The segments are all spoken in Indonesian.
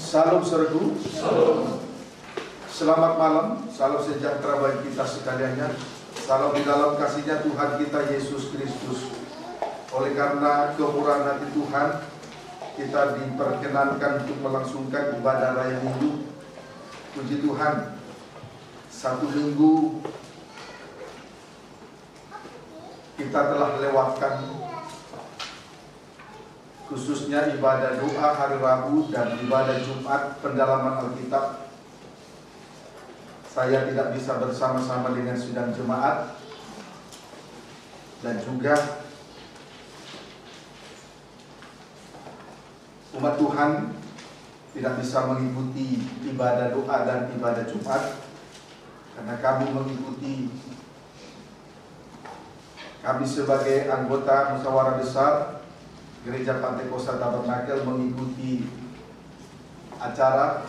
Salam sergu. Selamat malam, salam sejahtera bagi kita sekaliannya. Salam di dalam kasihnya Tuhan kita Yesus Kristus. Oleh karena kemurahan hati Tuhan, kita diperkenankan untuk melangsungkan ibadah raya minggu. Puji Tuhan, satu minggu kita telah lewatkan, khususnya ibadah doa hari Rabu dan ibadah Jumat pendalaman Alkitab. Saya tidak bisa bersama-sama dengan sidang jemaat, dan juga umat Tuhan tidak bisa mengikuti ibadah doa dan ibadah Jumat, karena kami sebagai anggota Musyawarah Besar Gereja Pantai Kosta Tabernakel mengikuti acara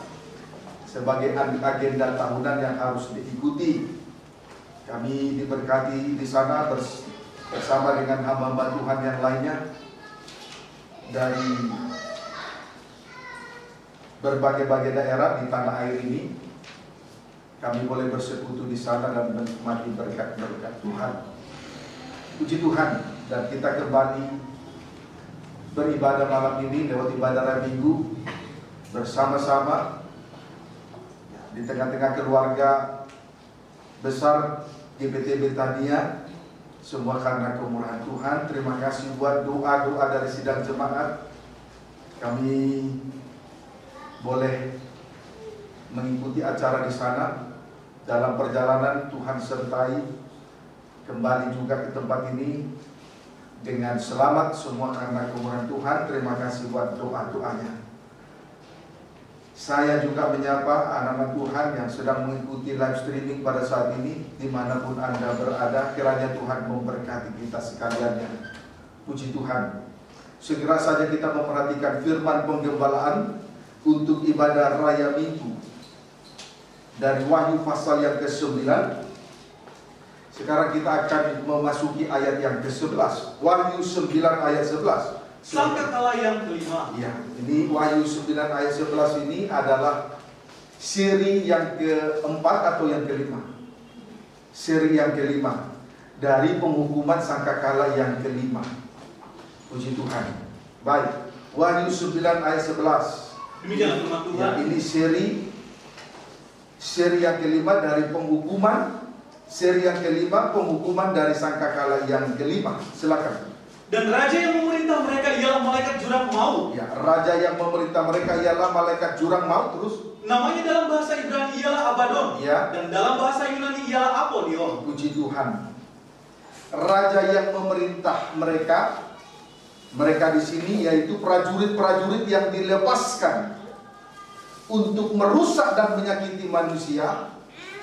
sebagai agenda tahunan yang harus diikuti. Kami diberkati di sana bersama dengan hamba-hamba Tuhan yang lainnya dari berbagai-bagai daerah di tanah air ini. Kami boleh bersekutu di sana dan menikmati berkat-berkat Tuhan. Puji Tuhan, dan kita kembali beribadah malam ini lewat ibadah raya minggu bersama-sama di tengah-tengah keluarga besar GPT Betania. Semua karena kemurahan Tuhan. Terima kasih buat doa-doa dari sidang jemaat. Kami boleh mengikuti acara di sana. Dalam perjalanan Tuhan sertai kembali juga ke tempat ini dengan selamat, semua karena kemurahan Tuhan. Terima kasih buat doa-doanya. Saya juga menyapa anak-anak Tuhan yang sedang mengikuti live streaming pada saat ini, dimanapun Anda berada. Kiranya Tuhan memberkati kita sekalian. Puji Tuhan. Segera saja kita memperhatikan firman penggembalaan untuk ibadah raya minggu dari Wahyu pasal yang ke-9. Sekarang kita akan memasuki ayat yang ke-11. Wahyu 9 ayat 11. Sangkakala yang kelima. Ya, ini Wahyu 9 ayat 11 ini adalah seri yang keempat atau yang kelima. Seri yang kelima dari penghukuman sangkakala yang kelima. Puji Tuhan. Baik, Wahyu 9 ayat 11. Demikian firman Tuhan. Ya, ini seri yang kelima dari penghukuman. Seri yang kelima, penghukuman dari sangkakala yang kelima. Silakan. Dan raja yang memerintah mereka ialah malaikat jurang maut. Ya, raja yang memerintah mereka ialah malaikat jurang maut. Terus namanya dalam bahasa Ibrani ialah Abaddon. Ya. Dan dalam bahasa Yunani ialah Apollyon. Puji Tuhan. Raja yang memerintah mereka di sini yaitu prajurit-prajurit yang dilepaskan untuk merusak dan menyakiti manusia.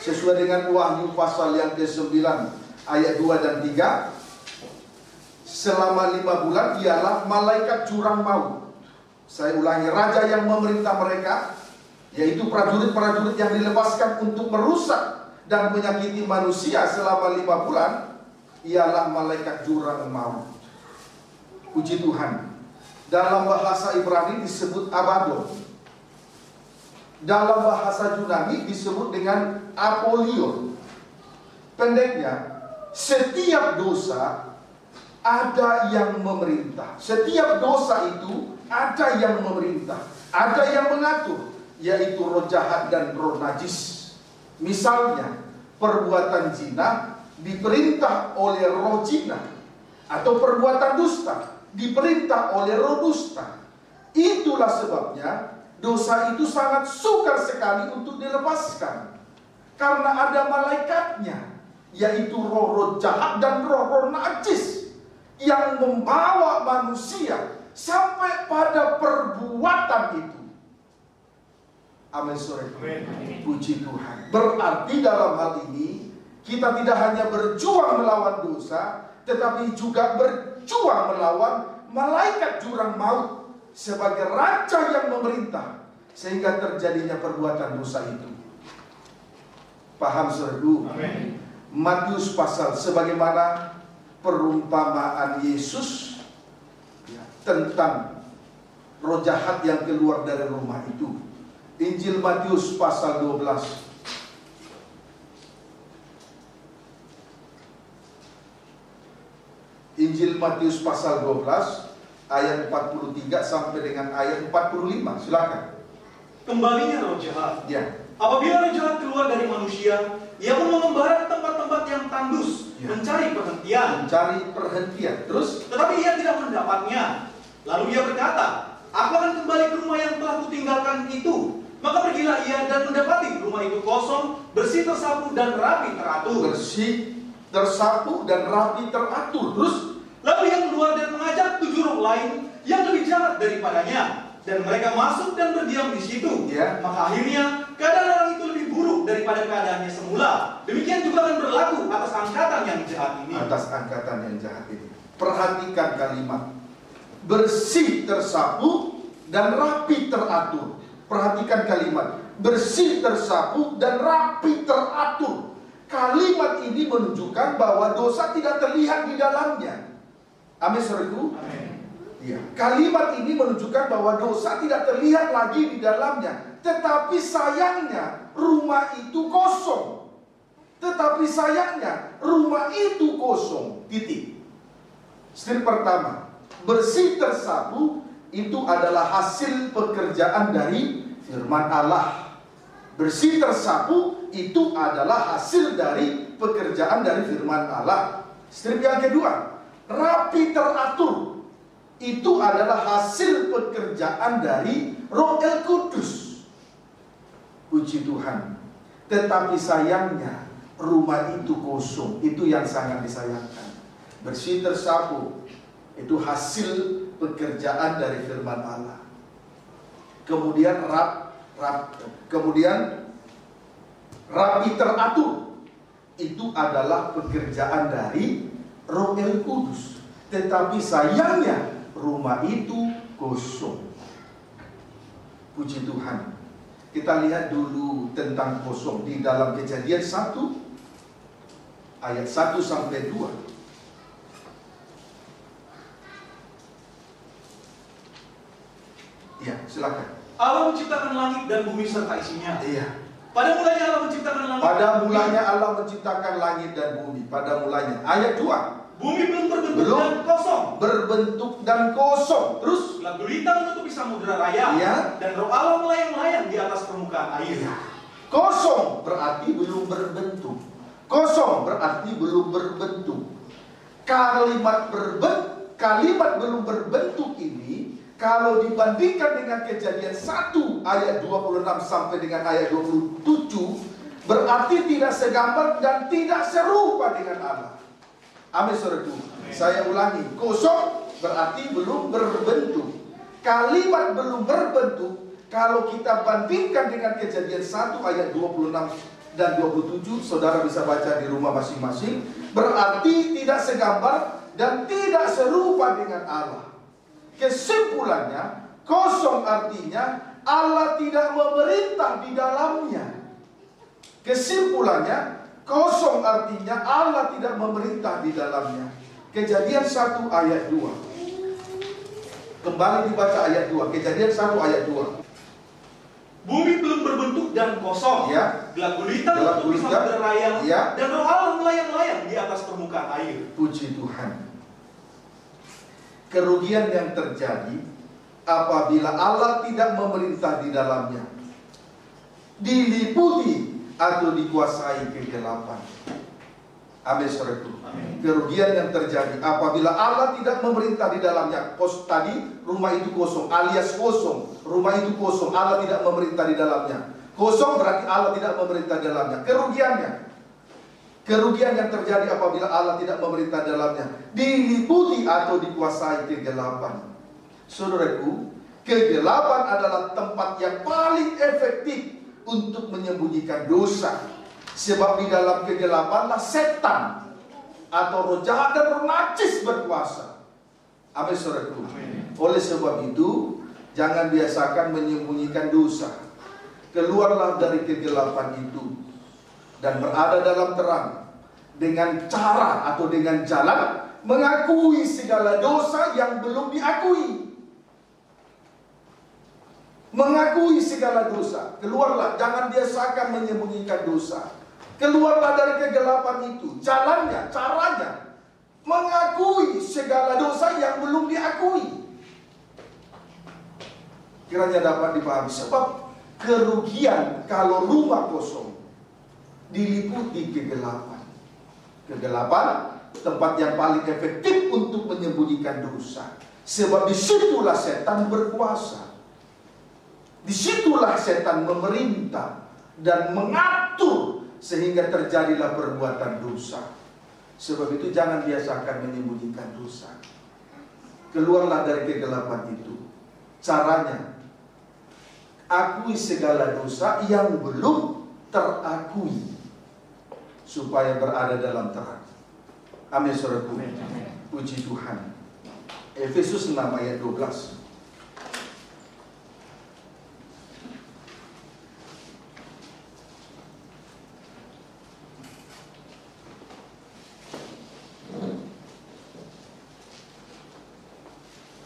Sesuai dengan Wahyu pasal yang ke-9 ayat 2 dan 3. Selama 5 bulan ialah malaikat jurang maut. Saya ulangi, raja yang memerintah mereka yaitu prajurit-prajurit yang dilepaskan untuk merusak dan menyakiti manusia selama 5 bulan ialah malaikat jurang maut. Puji Tuhan. Dalam bahasa Ibrani disebut Abaddon. Dalam bahasa Yunani disebut dengan Apollyon. Pendeknya, setiap dosa ada yang memerintah. Setiap dosa itu ada yang memerintah, ada yang mengatur, yaitu roh jahat dan roh najis. Misalnya, perbuatan zina diperintah oleh roh zina, atau perbuatan dusta diperintah oleh roh dusta. Itulah sebabnya dosa itu sangat sukar sekali untuk dilepaskan, karena ada malaikatnya, yaitu roh-roh jahat dan roh-roh najis yang membawa manusia sampai pada perbuatan itu. Amin, sore. Puji Tuhan. Berarti dalam hal ini kita tidak hanya berjuang melawan dosa, tetapi juga berjuang melawan malaikat jurang maut sebagai raja yang memerintah sehingga terjadinya perbuatan dosa itu. Paham, saudaraku? Amin. Matius pasal sebagaimana perumpamaan Yesus tentang roh jahat yang keluar dari rumah itu. Injil Matius pasal 12. Injil Matius pasal 12 ayat 43 sampai dengan ayat 45. Silakan. Kembalinya roh jahat. Ya. Apabila roh jahat keluar dari manusia, ia pun mengembara ke tempat-tempat yang tandus, Ya. mencari perhentian. Mencari perhentian. Terus? Tetapi ia tidak mendapatnya. Lalu ia berkata, aku akan kembali ke rumah yang telah kutinggalkan itu. Maka pergilah ia dan mendapati rumah itu kosong, bersih tersapu dan rapi teratur. Bersih, tersapu dan rapi teratur. Terus? Lalu ia keluar dan mengajak 7 roh lain yang lebih jahat daripadanya. Dan mereka masuk dan berdiam di situ. Ya. Maka akhirnya keadaan orang itu lebih buruk daripada keadaannya semula. Demikian juga akan berlaku atas angkatan yang jahat ini. Atas angkatan yang jahat ini. Perhatikan kalimat. Bersih tersapu dan rapi teratur. Perhatikan kalimat. Bersih tersapu dan rapi teratur. Kalimat ini menunjukkan bahwa dosa tidak terlihat di dalamnya. Amin, saudaraku. Amin. Ya. Kalimat ini menunjukkan bahwa dosa tidak terlihat lagi di dalamnya. Tetapi sayangnya rumah itu kosong. Tetapi sayangnya rumah itu kosong. Titik. Step pertama, bersih tersapu itu adalah hasil pekerjaan dari firman Allah. Bersih tersapu itu adalah hasil dari pekerjaan dari firman Allah. Step yang kedua, rapi teratur itu adalah hasil pekerjaan dari Roh El Kudus. Puji Tuhan. Tetapi sayangnya rumah itu kosong. Itu yang sangat disayangkan. Bersih tersapu itu hasil pekerjaan dari firman Allah. Kemudian rapi teratur itu adalah pekerjaan dari Roh El Kudus. Tetapi sayangnya rumah itu kosong. Puji Tuhan. Kita lihat dulu tentang kosong di dalam Kejadian 1 ayat 1 sampai 2. Ya, silakan. Allah menciptakan langit dan bumi serta isinya. Iya. Pada mulanya Allah menciptakan langit. Pada mulanya Allah menciptakan langit dan bumi. Pada mulanya. Ayat 2. Bumi belum berbentuk dan kosong. Berbentuk dan kosong. Terus? Gelap gulita menutupi samudera raya. Ya. Dan roh Allah melayang-layang di atas permukaan air. Ya. Kosong berarti belum berbentuk. Kosong berarti belum berbentuk. Kalimat belum berbentuk ini kalau dibandingkan dengan Kejadian 1 ayat 26 sampai dengan ayat 27 berarti tidak segambar dan tidak serupa dengan Allah. Amin, saudaraku. Saya ulangi, kosong berarti belum berbentuk. Kalimat belum berbentuk kalau kita bandingkan dengan Kejadian 1 ayat 26 dan 27, saudara bisa baca di rumah masing-masing, berarti tidak segambar dan tidak serupa dengan Allah. Kesimpulannya, kosong artinya Allah tidak memerintah di dalamnya. Kesimpulannya, kosong artinya Allah tidak memerintah di dalamnya. Kejadian 1 ayat 2. Kembali dibaca ayat 2. Kejadian 1 ayat 2. Bumi belum berbentuk dan kosong. Ya. Gelap gulita menutupi samudera raya. Ya. Dan roh Allah melayang-layang di atas permukaan air. Puji Tuhan. Kerugian yang terjadi apabila Allah tidak memerintah di dalamnya, diliputi atau dikuasai kegelapan. Amin, saudaraku. Kerugian yang terjadi apabila Allah tidak memerintah di dalamnya. Tadi rumah itu kosong, alias kosong. Rumah itu kosong, Allah tidak memerintah di dalamnya. Kosong berarti Allah tidak memerintah di dalamnya. Kerugian yang terjadi apabila Allah tidak memerintah di dalamnya, diliputi atau dikuasai kegelapan. Saudaraku, kegelapan adalah tempat yang paling efektif untuk menyembunyikan dosa. Sebab di dalam kegelapanlah setan atau roh jahat dan roh najis berkuasa. Amin, saudaraku. Oleh sebab itu, jangan biasakan menyembunyikan dosa. Keluarlah dari kegelapan itu dan berada dalam terang dengan cara atau dengan jalan mengakui segala dosa yang belum diakui. mengakui segala dosa. Keluarlah, jangan biasakan menyembunyikan dosa. Keluarlah dari kegelapan itu. Jalannya, caranya, mengakui segala dosa yang belum diakui. Kiranya dapat dipahami. Sebab kerugian kalau rumah kosong diliputi kegelapan. Kegelapan tempat yang paling efektif untuk menyembunyikan dosa. Sebab disitulah setan berkuasa. Disitulah setan memerintah dan mengatur sehingga terjadilah perbuatan dosa. Sebab itu jangan biasakan menyembunyikan dosa. Keluarlah dari kegelapan itu. Caranya, akui segala dosa yang belum terakui supaya berada dalam terang. Amin, saudaraku. Puji Tuhan. Efesus 6 ayat 12.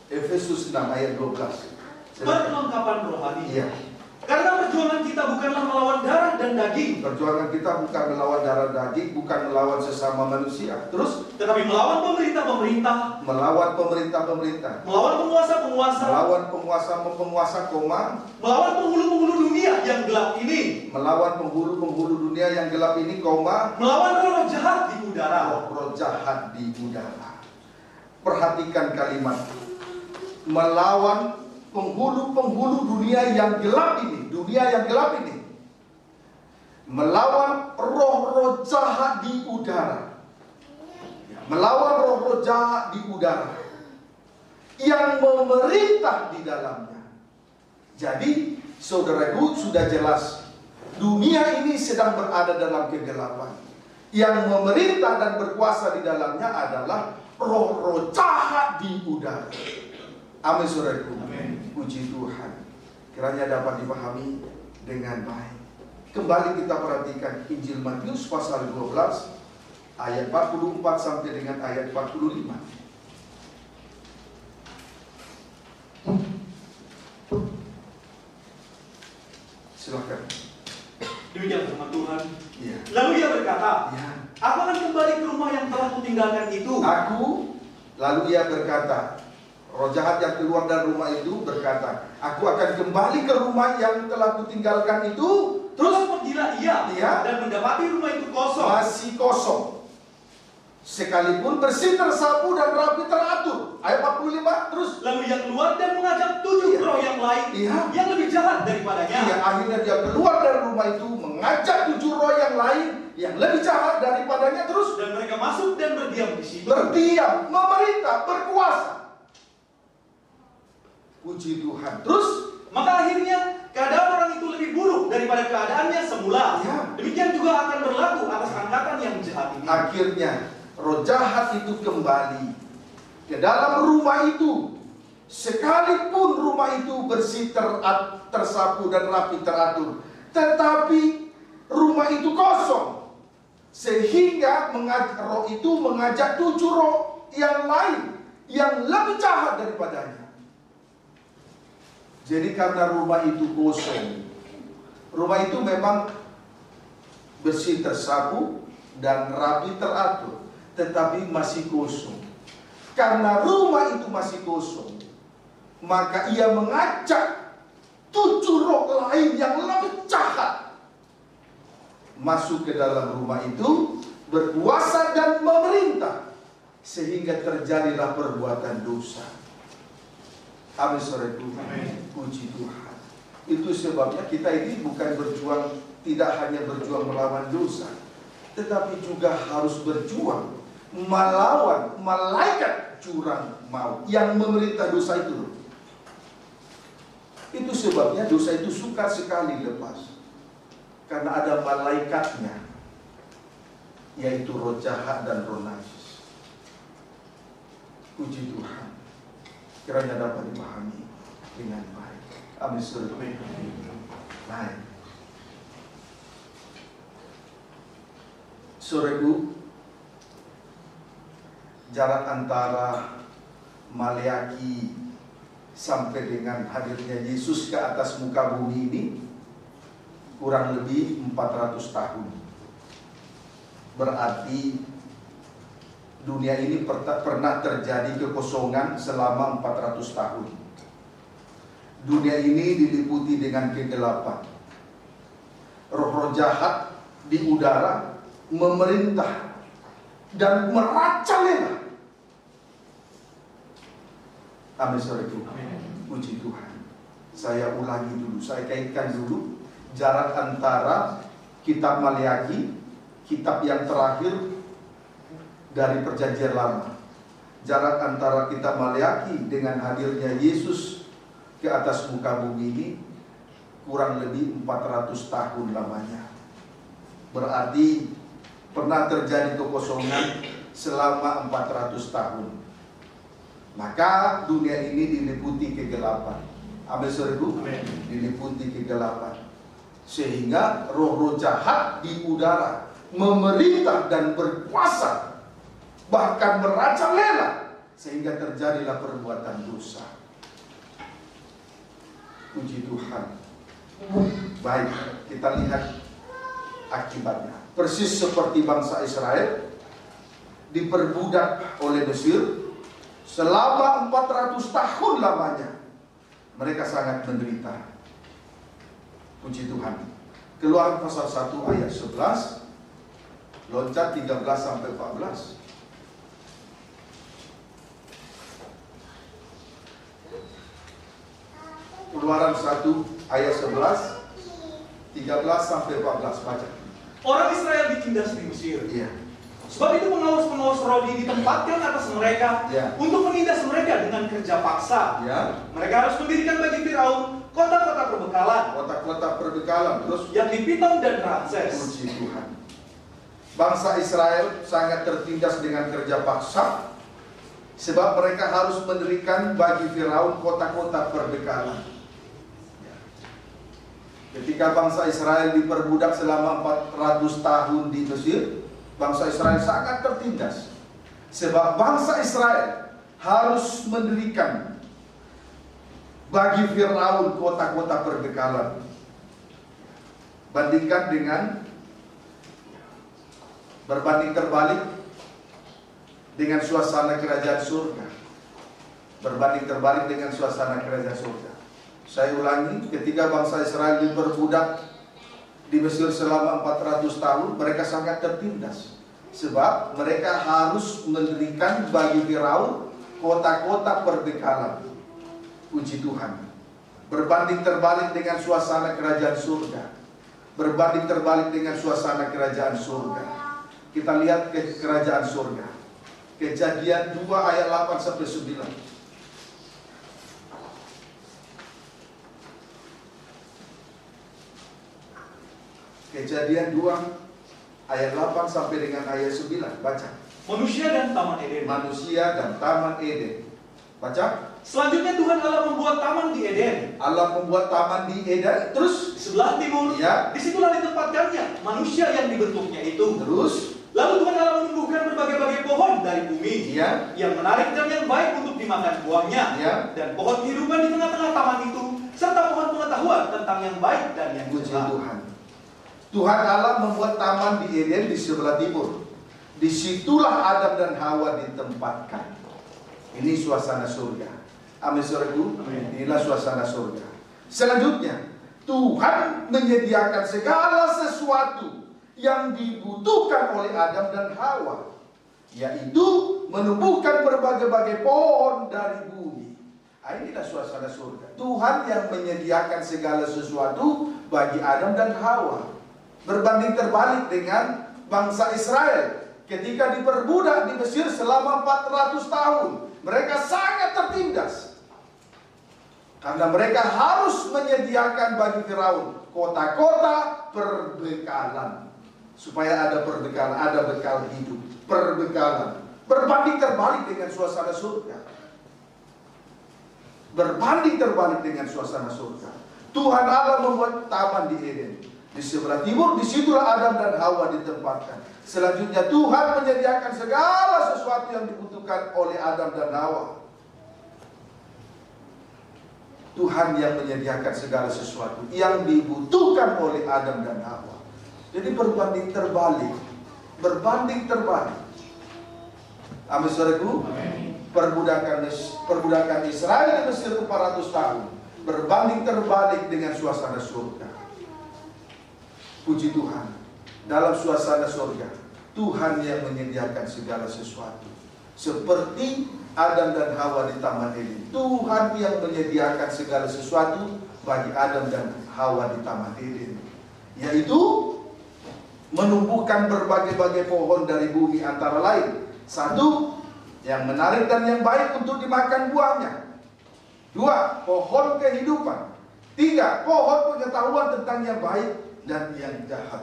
Efesus 6 ayat 12. Perlengkapan rohani. Iya. Karena perjuangan kita bukanlah melawan darah dan daging. Perjuangan kita bukan melawan darah daging, bukan melawan sesama manusia. Terus, tetapi melawan pemerintah-pemerintah, melawan pemerintah-pemerintah, melawan penguasa-penguasa, melawan penguasa-penguasa koma, melawan penghulu-penghulu dunia yang gelap ini, melawan penghulu-penghulu dunia yang gelap ini, koma, melawan roh-roh jahat di udara. roh-roh jahat di udara. Perhatikan kalimat melawan penghulu-penghulu dunia yang gelap ini, dunia yang gelap ini, melawan roh-roh jahat di udara, melawan roh-roh jahat di udara yang memerintah di dalamnya. Jadi, saudaraku, sudah jelas dunia ini sedang berada dalam kegelapan. Yang memerintah dan berkuasa di dalamnya adalah roh-roh jahat di udara. Amin, saudaraku. Amin. Puji Tuhan. Kiranya dapat dipahami dengan baik. Kembali kita perhatikan Injil Matius pasal 12 ayat 44 sampai dengan ayat 45. Silakan. Demikian firman Tuhan. Ya. Lalu ia berkata, Ya. aku akan kembali ke rumah yang telah kutinggalkan itu. Lalu ia berkata, roh jahat yang keluar dari rumah itu berkata, aku akan kembali ke rumah yang telah kutinggalkan itu. Terus pergilah ia Ya. dan mendapati rumah itu kosong. Masih kosong. Sekalipun bersih, tersapu, dan rapi teratur. Ayat 45 terus. Lalu ia keluar dan mengajak 7 Iya. roh yang lain Iya. yang lebih jahat daripadanya. Ya, akhirnya dia keluar dari rumah itu, mengajak 7 roh yang lain yang lebih jahat daripadanya. Terus Dan mereka masuk dan berdiam di situ. berdiam, memerintah, berkuasa. Puji Tuhan. Terus Maka akhirnya keadaan orang itu lebih buruk daripada keadaannya semula. Ya. Demikian juga akan berlaku atas angkatan yang jahat ini. akhirnya roh jahat itu kembali ke dalam rumah itu. Sekalipun rumah itu bersih, tersapu, dan rapi teratur, tetapi rumah itu kosong. Sehingga roh itu mengajak 7 roh yang lain yang lebih jahat daripadanya. Jadi karena rumah itu kosong, rumah itu memang bersih, tersapu, dan rapi teratur, tetapi masih kosong. Karena rumah itu masih kosong, maka ia mengajak 7 roh lain yang lebih jahat masuk ke dalam rumah itu, berkuasa dan memerintah, sehingga terjadilah perbuatan dosa. Amin, saudaraku. Puji Tuhan. Itu sebabnya kita ini bukan berjuang, tidak hanya berjuang melawan dosa, tetapi juga harus berjuang melawan malaikat jurang maut yang memerintah dosa itu. Itu sebabnya dosa itu sukar sekali lepas, karena ada malaikatnya, yaitu roh jahat dan roh najis. Puji Tuhan. Kiranya dapat dipahami dengan baik. Amin, saudara. Baik. Saudaraku, jarak antara Maleaki sampai dengan hadirnya Yesus ke atas muka bumi ini kurang lebih 400 tahun. Berarti dunia ini pernah terjadi kekosongan selama 400 tahun. Dunia ini diliputi dengan kegelapan. Roh-roh jahat di udara memerintah dan merajalela. Amin, saudaraku. Puji Tuhan. Saya ulangi dulu, saya kaitkan dulu jarak antara kitab Maleakhi, kitab yang terakhir dari perjanjian lama. Jarak antara kitab Maleakhi dengan hadirnya Yesus ke atas muka bumi ini kurang lebih 400 tahun lamanya. Berarti pernah terjadi kekosongan selama 400 tahun. Maka dunia ini diliputi kegelapan. Amin, saudaraku. Diliputi kegelapan. Sehingga roh-roh jahat di udara memerintah dan berkuasa, bahkan merajalela, sehingga terjadilah perbuatan dosa. Puji Tuhan. Baik, kita lihat akibatnya. Persis seperti bangsa Israel diperbudak oleh Mesir selama 400 tahun lamanya. Mereka sangat menderita. Puji Tuhan. Keluaran pasal 1 ayat 11, loncat 13 sampai 14. Keluaran 1 ayat 11, 13 sampai 14, baca. Orang Israel ditindas di Mesir. Iya. Sebab itu pengawas-pengawas Rodi ditempatkan atas mereka untuk menindas mereka dengan kerja paksa. Mereka harus mendirikan bagi Firaun kota-kota perbekalan. Kota-kota perbekalan, terus yang di Pitom dan Ramses. Puji Tuhan. Bangsa Israel sangat tertindas dengan kerja paksa, sebab mereka harus mendirikan bagi Firaun kota-kota perbekalan. Ketika bangsa Israel diperbudak selama 400 tahun di Mesir, bangsa Israel sangat tertindas. Sebab bangsa Israel harus mendirikan bagi Firaun kota-kota perbekalan. Bandingkan dengan berbanding terbalik dengan suasana kerajaan surga. Berbanding terbalik dengan suasana kerajaan surga. Saya ulangi, ketika bangsa Israel diperbudak di Mesir selama 400 tahun, mereka sangat tertindas. Sebab mereka harus mendirikan bagi Firaun kota-kota perbekalan. Puji Tuhan. Berbanding terbalik dengan suasana kerajaan surga. Berbanding terbalik dengan suasana kerajaan surga. Kita lihat ke kerajaan surga. Kejadian 2 ayat 8 sampai 9. Kejadian 2 ayat 8 sampai dengan ayat 9. Baca. Manusia dan Taman Eden. Manusia dan Taman Eden. Baca. Selanjutnya Tuhan Allah membuat taman di Eden. Allah membuat taman di Eden. Terus di sebelah timur. Ya. Disitulah ditempatkannya manusia yang dibentuknya itu. Terus lalu Tuhan Allah menumbuhkan berbagai-bagai pohon dari bumi, ya, yang menarik dan yang baik untuk dimakan buahnya, ya, dan pohon kehidupan di tengah-tengah taman itu, serta pohon pengetahuan tentang yang baik dan yang jahat. Tuhan Allah membuat taman di Eden di sebelah timur. Disitulah Adam dan Hawa ditempatkan. Ini suasana surga. Amin, saudaraku. Inilah suasana surga. Selanjutnya, Tuhan menyediakan segala sesuatu yang dibutuhkan oleh Adam dan Hawa, yaitu menumbuhkan berbagai-bagai pohon dari bumi. Inilah suasana surga. Tuhan yang menyediakan segala sesuatu bagi Adam dan Hawa. Berbanding terbalik dengan bangsa Israel ketika diperbudak di Mesir selama 400 tahun. Mereka sangat tertindas karena mereka harus menyediakan bagi Firaun kota-kota perbekalan, supaya ada perbekalan, ada bekal hidup, perbekalan. Berbanding terbalik dengan suasana surga. Berbanding terbalik dengan suasana surga. Tuhan Allah membuat taman di Eden. Di sebelah timur, disitulah Adam dan Hawa ditempatkan. Selanjutnya Tuhan menyediakan segala sesuatu yang dibutuhkan oleh Adam dan Hawa. Tuhan yang menyediakan segala sesuatu yang dibutuhkan oleh Adam dan Hawa. Jadi berbanding terbalik. Berbanding terbalik. Amin, saudaraku. Perbudakan Israel di Mesir 400 tahun berbanding terbalik dengan suasana surga. Puji Tuhan, dalam suasana surga Tuhan yang menyediakan segala sesuatu. Seperti Adam dan Hawa di Taman Eden, Tuhan yang menyediakan segala sesuatu bagi Adam dan Hawa di Taman Eden, yaitu menumbuhkan berbagai-bagai pohon dari bumi, antara lain: satu, yang menarik dan yang baik untuk dimakan buahnya; dua, pohon kehidupan; tiga, pohon pengetahuan tentang yang baik dan yang jahat.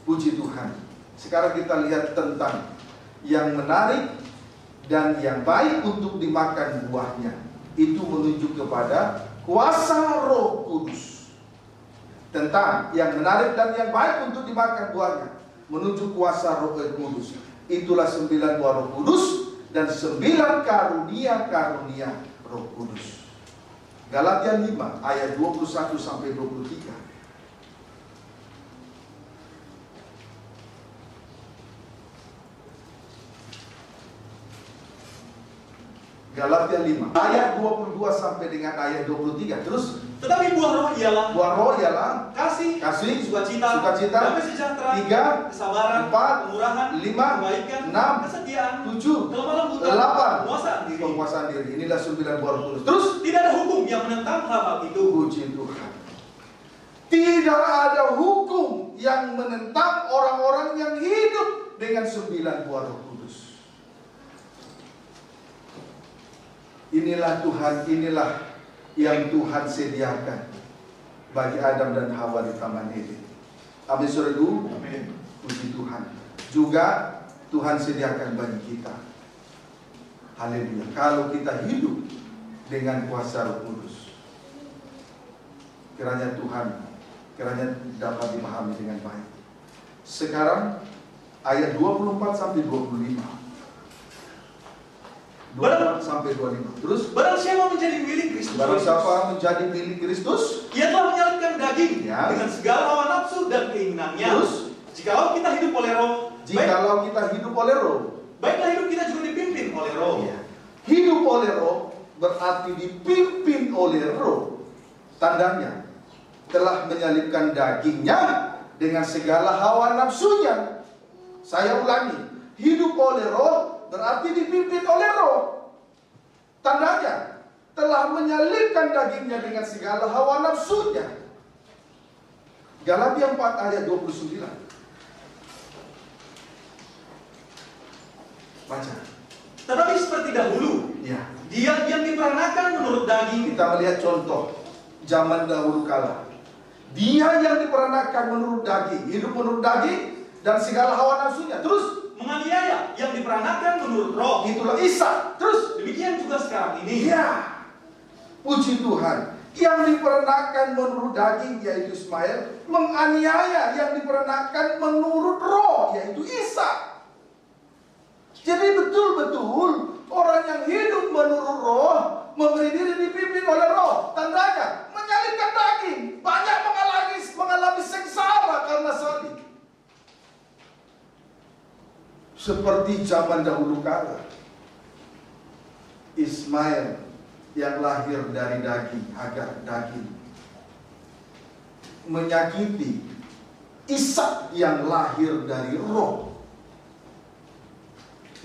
Puji Tuhan. Sekarang kita lihat tentang yang menarik dan yang baik untuk dimakan buahnya. Itu menunjuk kepada kuasa Roh Kudus. Tentang yang menarik dan yang baik untuk dimakan buahnya menunjuk kuasa Roh Kudus. Itulah 9 buah Roh Kudus dan 9 karunia-karunia Roh Kudus. Galatia 5 ayat 21 sampai 23. Galatia 5 ayat 22 sampai dengan ayat 23. Terus, tetapi buah roh ialah kasih, sukacita, damai sejahtera, 3, kesabaran, 4, kemurahan, 5, kebaikan, 6, kesetiaan, 7, kelemah lembutan, 8, penguasaan diri. Inilah 9 buah Roh Kudus. Terus, tidak ada hukum yang menentang hal-hal itu. Puji Tuhan. Tidak ada hukum yang menentang orang-orang yang hidup dengan 9 buah Roh Kudus. Inilah Tuhan, inilah yang Tuhan sediakan bagi Adam dan Hawa di Taman Eden. Amin, saudaraku. Amin. Puji Tuhan. Juga Tuhan sediakan bagi kita. Haleluya. Kalau kita hidup dengan kuasa Roh Kudus, kiranya dapat dipahami dengan baik. Sekarang ayat 24 sampai 25. 24 sampai 25. Terus, barang siapa menjadi milik Kristus, ia telah menyalibkan daging dengan segala hawa nafsu dan keinginannya. Terus, jikalau kita hidup oleh Roh, baiklah hidup kita juga dipimpin oleh Roh. Ya. Hidup oleh Roh berarti dipimpin oleh Roh. Tandanya telah menyalibkan dagingnya dengan segala hawa nafsunya. Saya ulangi, hidup oleh Roh berarti dipimpin oleh Roh. Tandanya telah menyalibkan dagingnya dengan segala hawa nafsunya. Galatia 4 ayat 29. Baca. Tetapi seperti dahulu, ya, dia yang diperanakan menurut daging. Kita melihat contoh zaman dahulu kala. Dia yang diperanakan menurut daging, hidup menurut daging dan segala hawa nafsunya. Terus menganiaya yang diperanakan menurut Roh. Itulah Isa. Terus demikian juga sekarang ini. Ya, puji Tuhan. Yang diperanakan menurut daging yaitu Ismail, menganiaya yang diperanakan menurut Roh yaitu Isa. Jadi betul-betul orang yang hidup menurut Roh, memberi diri dipimpin oleh Roh. Tandanya menyalibkan daging. Banyak mengalami sengsara karena salib. Seperti zaman dahulu kala, Ismail yang lahir dari daging, Hagar daging, menyakiti Ishak yang lahir dari Roh.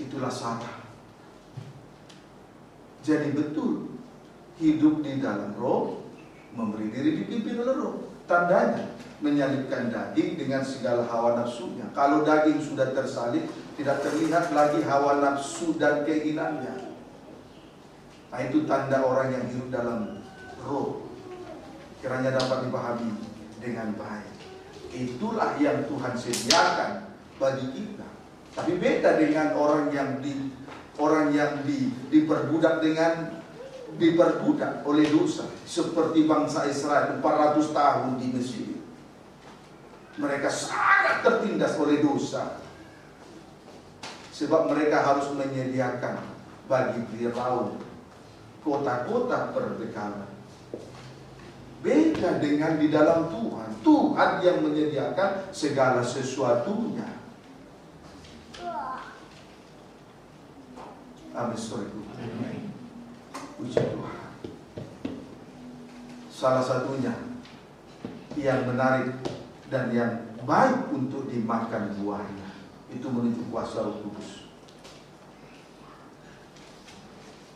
Itulah Sarah. Jadi betul, hidup di dalam Roh, memberi diri dipimpin oleh Roh. Tandanya menyalibkan daging dengan segala hawa nafsunya. Kalau daging sudah tersalib, tidak terlihat lagi hawa nafsu dan keinginannya. Nah, itu tanda orang yang hidup dalam Roh. Kiranya dapat dipahami dengan baik. Itulah yang Tuhan sediakan bagi kita. Tapi beda dengan orang yang diperbudak oleh dosa, seperti bangsa Israel 400 tahun di Mesir. Mereka sangat tertindas oleh dosa, sebab mereka harus menyediakan bagi Firaun kota-kota perbekalan. Beda dengan di dalam Tuhan. Tuhan yang menyediakan segala sesuatunya. Amin. Puji Tuhan. Salah satunya yang menarik dan yang baik untuk dimakan buahnya itu menuju kuasa Roh Kudus.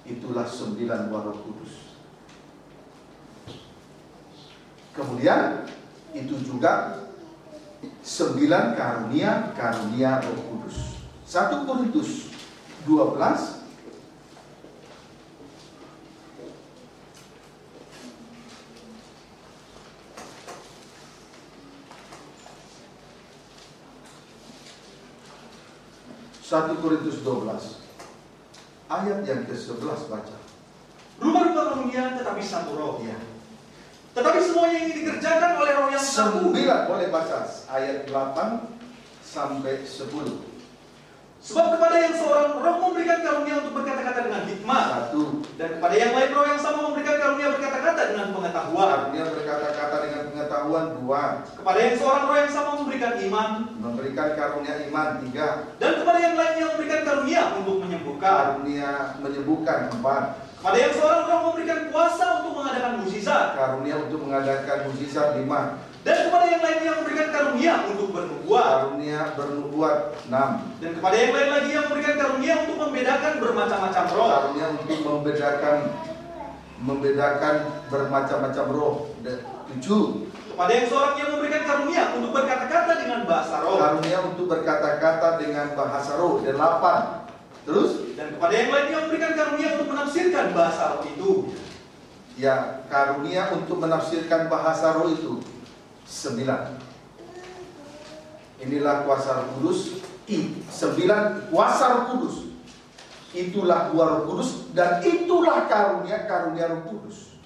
Itulah 9 buah Roh Kudus. Kemudian itu juga 9 karunia Roh Kudus. 1 Korintus 12 1 Korintus 12 ayat yang ke-11 baca. Rumah-rumah karunia tetapi satu roh. Ya. Tetapi semuanya ini dikerjakan oleh roh yang satu. 9 boleh baca ayat 8 sampai 10. Sebab kepada yang seorang roh memberikan karunia untuk berkata-kata dengan hikmat. 1. Dan kepada yang lain roh yang sama memberikan karunia berkata-kata dengan pengetahuan. Karunia berkata-kata dengan pengetahuan 2. Kepada yang seorang roh yang sama memberikan iman. Memberikan karunia iman 3. Dan kepada yang lain yang memberikan karunia untuk menyembuhkan. Karunia menyembuhkan 4. Kepada yang seorang roh memberikan kuasa untuk mengadakan mukjizat. Karunia untuk mengadakan mukjizat 5. Dan kepada yang lain yang memberikan karunia untuk bernubuat. Karunia bernubuat 6. Dan kepada yang lain lagi yang memberikan karunia untuk membedakan bermacam-macam roh. Karunia untuk membedakan bermacam-macam roh 7. Kepada yang seorang yang memberikan karunia untuk berkata-kata dengan bahasa roh. Karunia untuk berkata-kata dengan bahasa roh 8. Terus? Dan kepada yang lain yang memberikan karunia untuk menafsirkan bahasa roh itu. Ya, karunia untuk menafsirkan bahasa roh itu 9. Inilah kuasa Roh Kudus. 9 kuasa Roh Kudus. Itulah buah Roh Kudus dan itulah karunia Roh Kudus.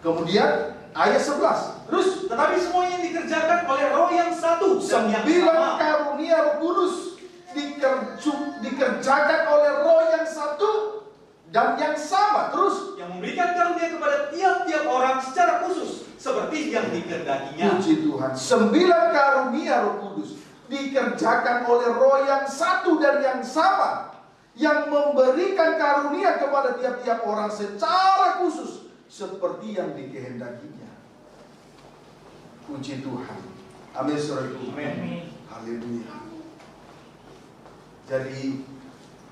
Kemudian ayat 11. Terus, tetapi semuanya dikerjakan oleh roh yang satu. 9 karunia Roh Kudus dikerjakan oleh roh yang satu dan yang sama. Terus, yang memberikan karunia kepada tiap-tiap orang secara khusus seperti yang dikehendakinya. Puji Tuhan. 9 karunia Roh Kudus dikerjakan oleh roh yang satu dan yang sama, yang memberikan karunia kepada tiap-tiap orang secara khusus seperti yang dikehendakinya. Puji Tuhan. Amin, saudaraku. Amin. Haleluya. Jadi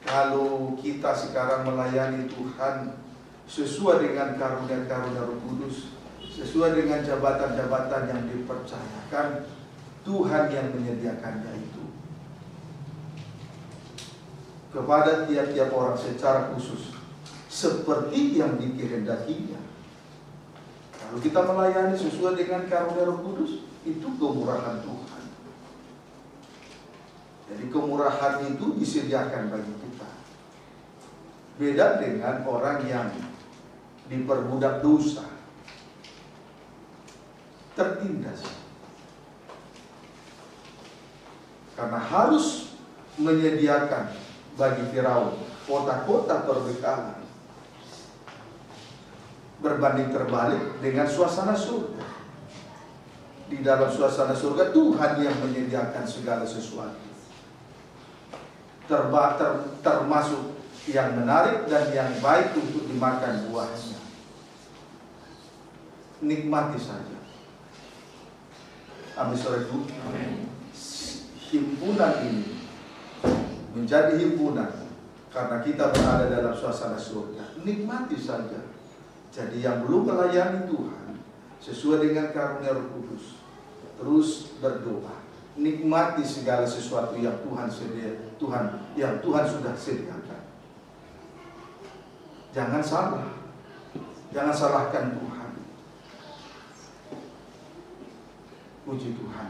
kalau kita sekarang melayani Tuhan sesuai dengan karunia-karunia Roh Kudus, sesuai dengan jabatan-jabatan yang dipercayakan, Tuhan yang menyediakannya itu kepada tiap-tiap orang secara khusus seperti yang dikehendakinya. Kalau kita melayani sesuai dengan karunia Roh Kudus, itu kemurahan Tuhan. Jadi kemurahan itu disediakan bagi kita. Beda dengan orang yang diperbudak dosa, tertindas karena harus menyediakan bagi Firaun kota-kota perbekalan, berbanding terbalik dengan suasana surga. Di dalam suasana surga Tuhan yang menyediakan segala sesuatu, termasuk yang menarik dan yang baik untuk dimakan buahnya. Nikmati saja. Amin, saudaraku. Himpunan ini menjadi himpunan karena kita berada dalam suasana surga. Nikmati saja. Jadi yang belum melayani Tuhan sesuai dengan karunia Roh Kudus, terus berdoa. Nikmati segala sesuatu yang Tuhan sudah sediakan. Jangan salah. Jangan salahkan Tuhan. Puji Tuhan.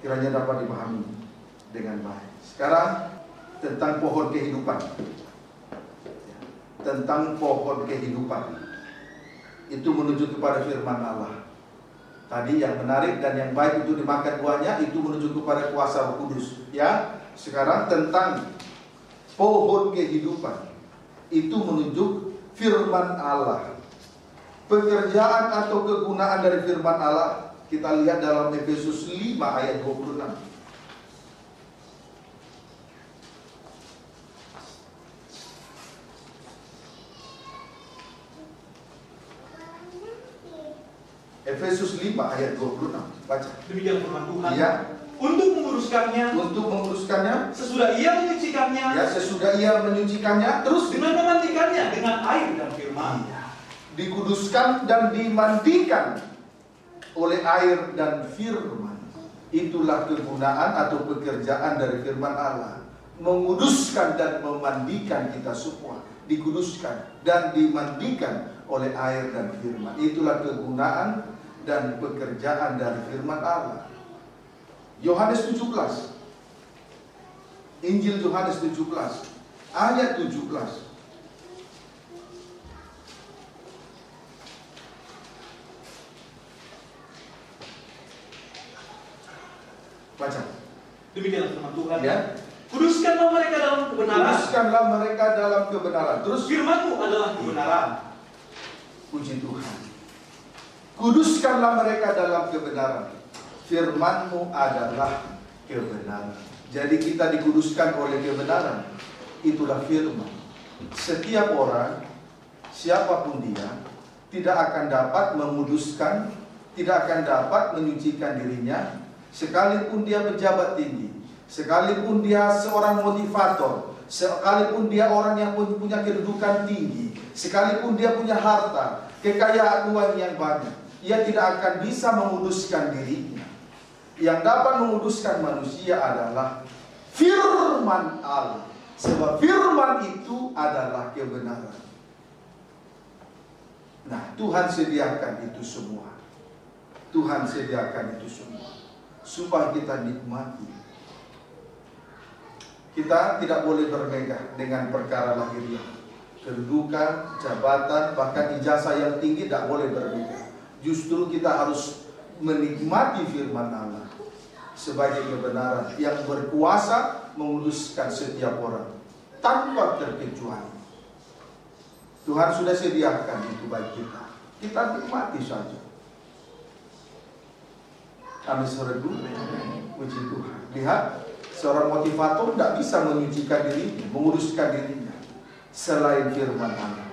Kiranya dapat dipahami dengan baik. Sekarang tentang pohon kehidupan. Tentang pohon kehidupan. Itu menuju kepada firman Allah. Tadi yang menarik dan yang baik itu dimakan buahnya, itu menuju kepada kuasa Roh Kudus. Ya, sekarang tentang pohon kehidupan, itu menunjuk firman Allah. pekerjaan atau kegunaan dari firman Allah kita lihat dalam Efesus 5 ayat 26. Efesus 5 ayat 26. Baca. Demikian firman Tuhan. Ya. Untuk menguruskannya, sesudah ia menyucikannya, ya, sesudah ia menyucikannya, terus dengan memandikannya dengan air dan firman. Iya. Dikuduskan dan dimandikan oleh air dan firman. Itulah kegunaan atau pekerjaan dari firman Allah, menguduskan dan memandikan kita semua. Dikuduskan dan dimandikan oleh air dan firman. Itulah kegunaan dan pekerjaan dari firman Allah. Yohanes 17, Injil Yohanes 17 ayat 17. Baca. Demikian firman Tuhan. Ya. Kuduskanlah mereka dalam kebenaran. Kuduskanlah mereka dalam kebenaran. Terus firman-Mu adalah kebenaran. Puji Tuhan. Kuduskanlah mereka dalam kebenaran. Firman-Mu adalah kebenaran. Jadi kita dikuduskan oleh kebenaran. Itulah firman. Setiap orang, siapapun dia, tidak akan dapat menguduskan, tidak akan dapat menyucikan dirinya, sekalipun dia pejabat tinggi, sekalipun dia seorang motivator, sekalipun dia orang yang punya kedudukan tinggi, sekalipun dia punya harta, kekayaan uang yang banyak, ia tidak akan bisa menguduskan dirinya. Yang dapat menguduskan manusia adalah firman Allah. Sebab firman itu adalah kebenaran. Nah, Tuhan sediakan itu semua. Tuhan sediakan itu semua supaya kita nikmati. Kita tidak boleh bermegah dengan perkara lahiriah. Kedudukan, jabatan, bahkan ijazah yang tinggi tidak boleh bermegah. Justru kita harus menikmati firman Allah sebagai kebenaran yang berkuasa menguduskan setiap orang tanpa terkecuali. Tuhan sudah sediakan itu bagi kita. Kita nikmati saja. Kami serdu, puji Tuhan. Lihat, seorang motivator tidak bisa menyucikan dirinya, menguruskan dirinya selain firman Allah.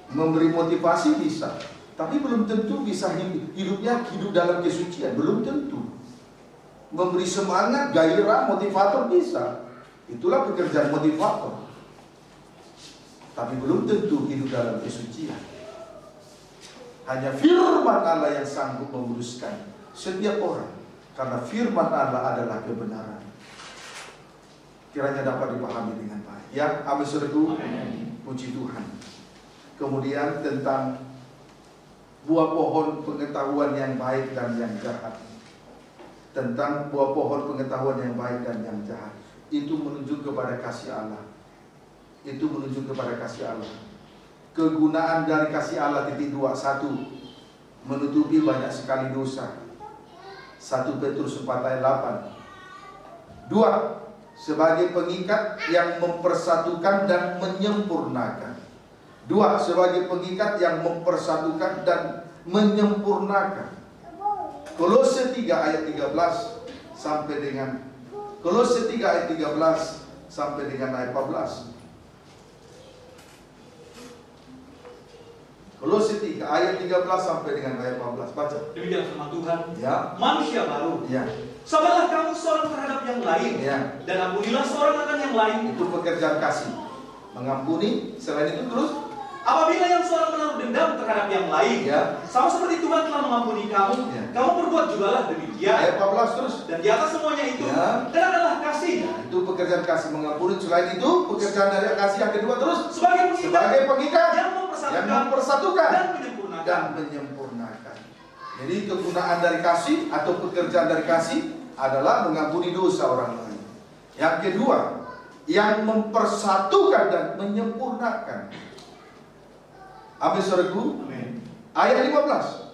Memberi motivasi bisa, tapi belum tentu bisa hidupnya hidup dalam kesucian. Belum tentu. Memberi semangat, gairah, motivator bisa. Itulah pekerjaan motivator. Tapi belum tentu hidup dalam kesucian. Hanya firman Allah yang sanggup menguduskan setiap orang. Karena firman Allah adalah kebenaran. Kiranya dapat dipahami dengan baik. Ya, amin saudaraku. Puji Tuhan. Kemudian tentang buah pohon pengetahuan yang baik dan yang jahat. Tentang buah pohon pengetahuan yang baik dan yang jahat. Itu menunjuk kepada kasih Allah. Itu menunjuk kepada kasih Allah. Kegunaan dari kasih Allah titik 2. 1. Menutupi banyak sekali dosa. 1 Petrus 4 ayat 8. 2. Sebagai pengikat yang mempersatukan dan menyempurnakan. 2. Sebagai pengikat yang mempersatukan dan menyempurnakan. Kolose 3 ayat 13 sampai dengan Kolose 3 ayat 13 sampai dengan ayat 14. Kolose 3 ayat 13 sampai dengan ayat 14. Baca. Demikian firman Tuhan. Ya. Manusia baru. Ya. Sabarlah kamu seorang terhadap yang lain. Ya. Dan ampunilah seorang akan yang lain. Itu pekerjaan kasih. Mengampuni. Selain itu terus. Apabila yang seorang menaruh dendam terhadap yang lain, Ya. sama seperti Tuhan telah mengampuni kamu, Ya. kamu berbuat jugalah demikian. Ayat 14 terus. Dan di atas semuanya itu, Ya. adalah kasih. Ya, itu pekerjaan kasih mengampuni. Selain itu pekerjaan dari kasih yang kedua terus. Sebagai pengikat yang mempersatukan dan menyempurnakan. Jadi kegunaan dari kasih atau pekerjaan dari kasih adalah mengampuni dosa orang lain. Yang kedua, yang mempersatukan dan menyempurnakan. Amin saudaraku. Ayat 15.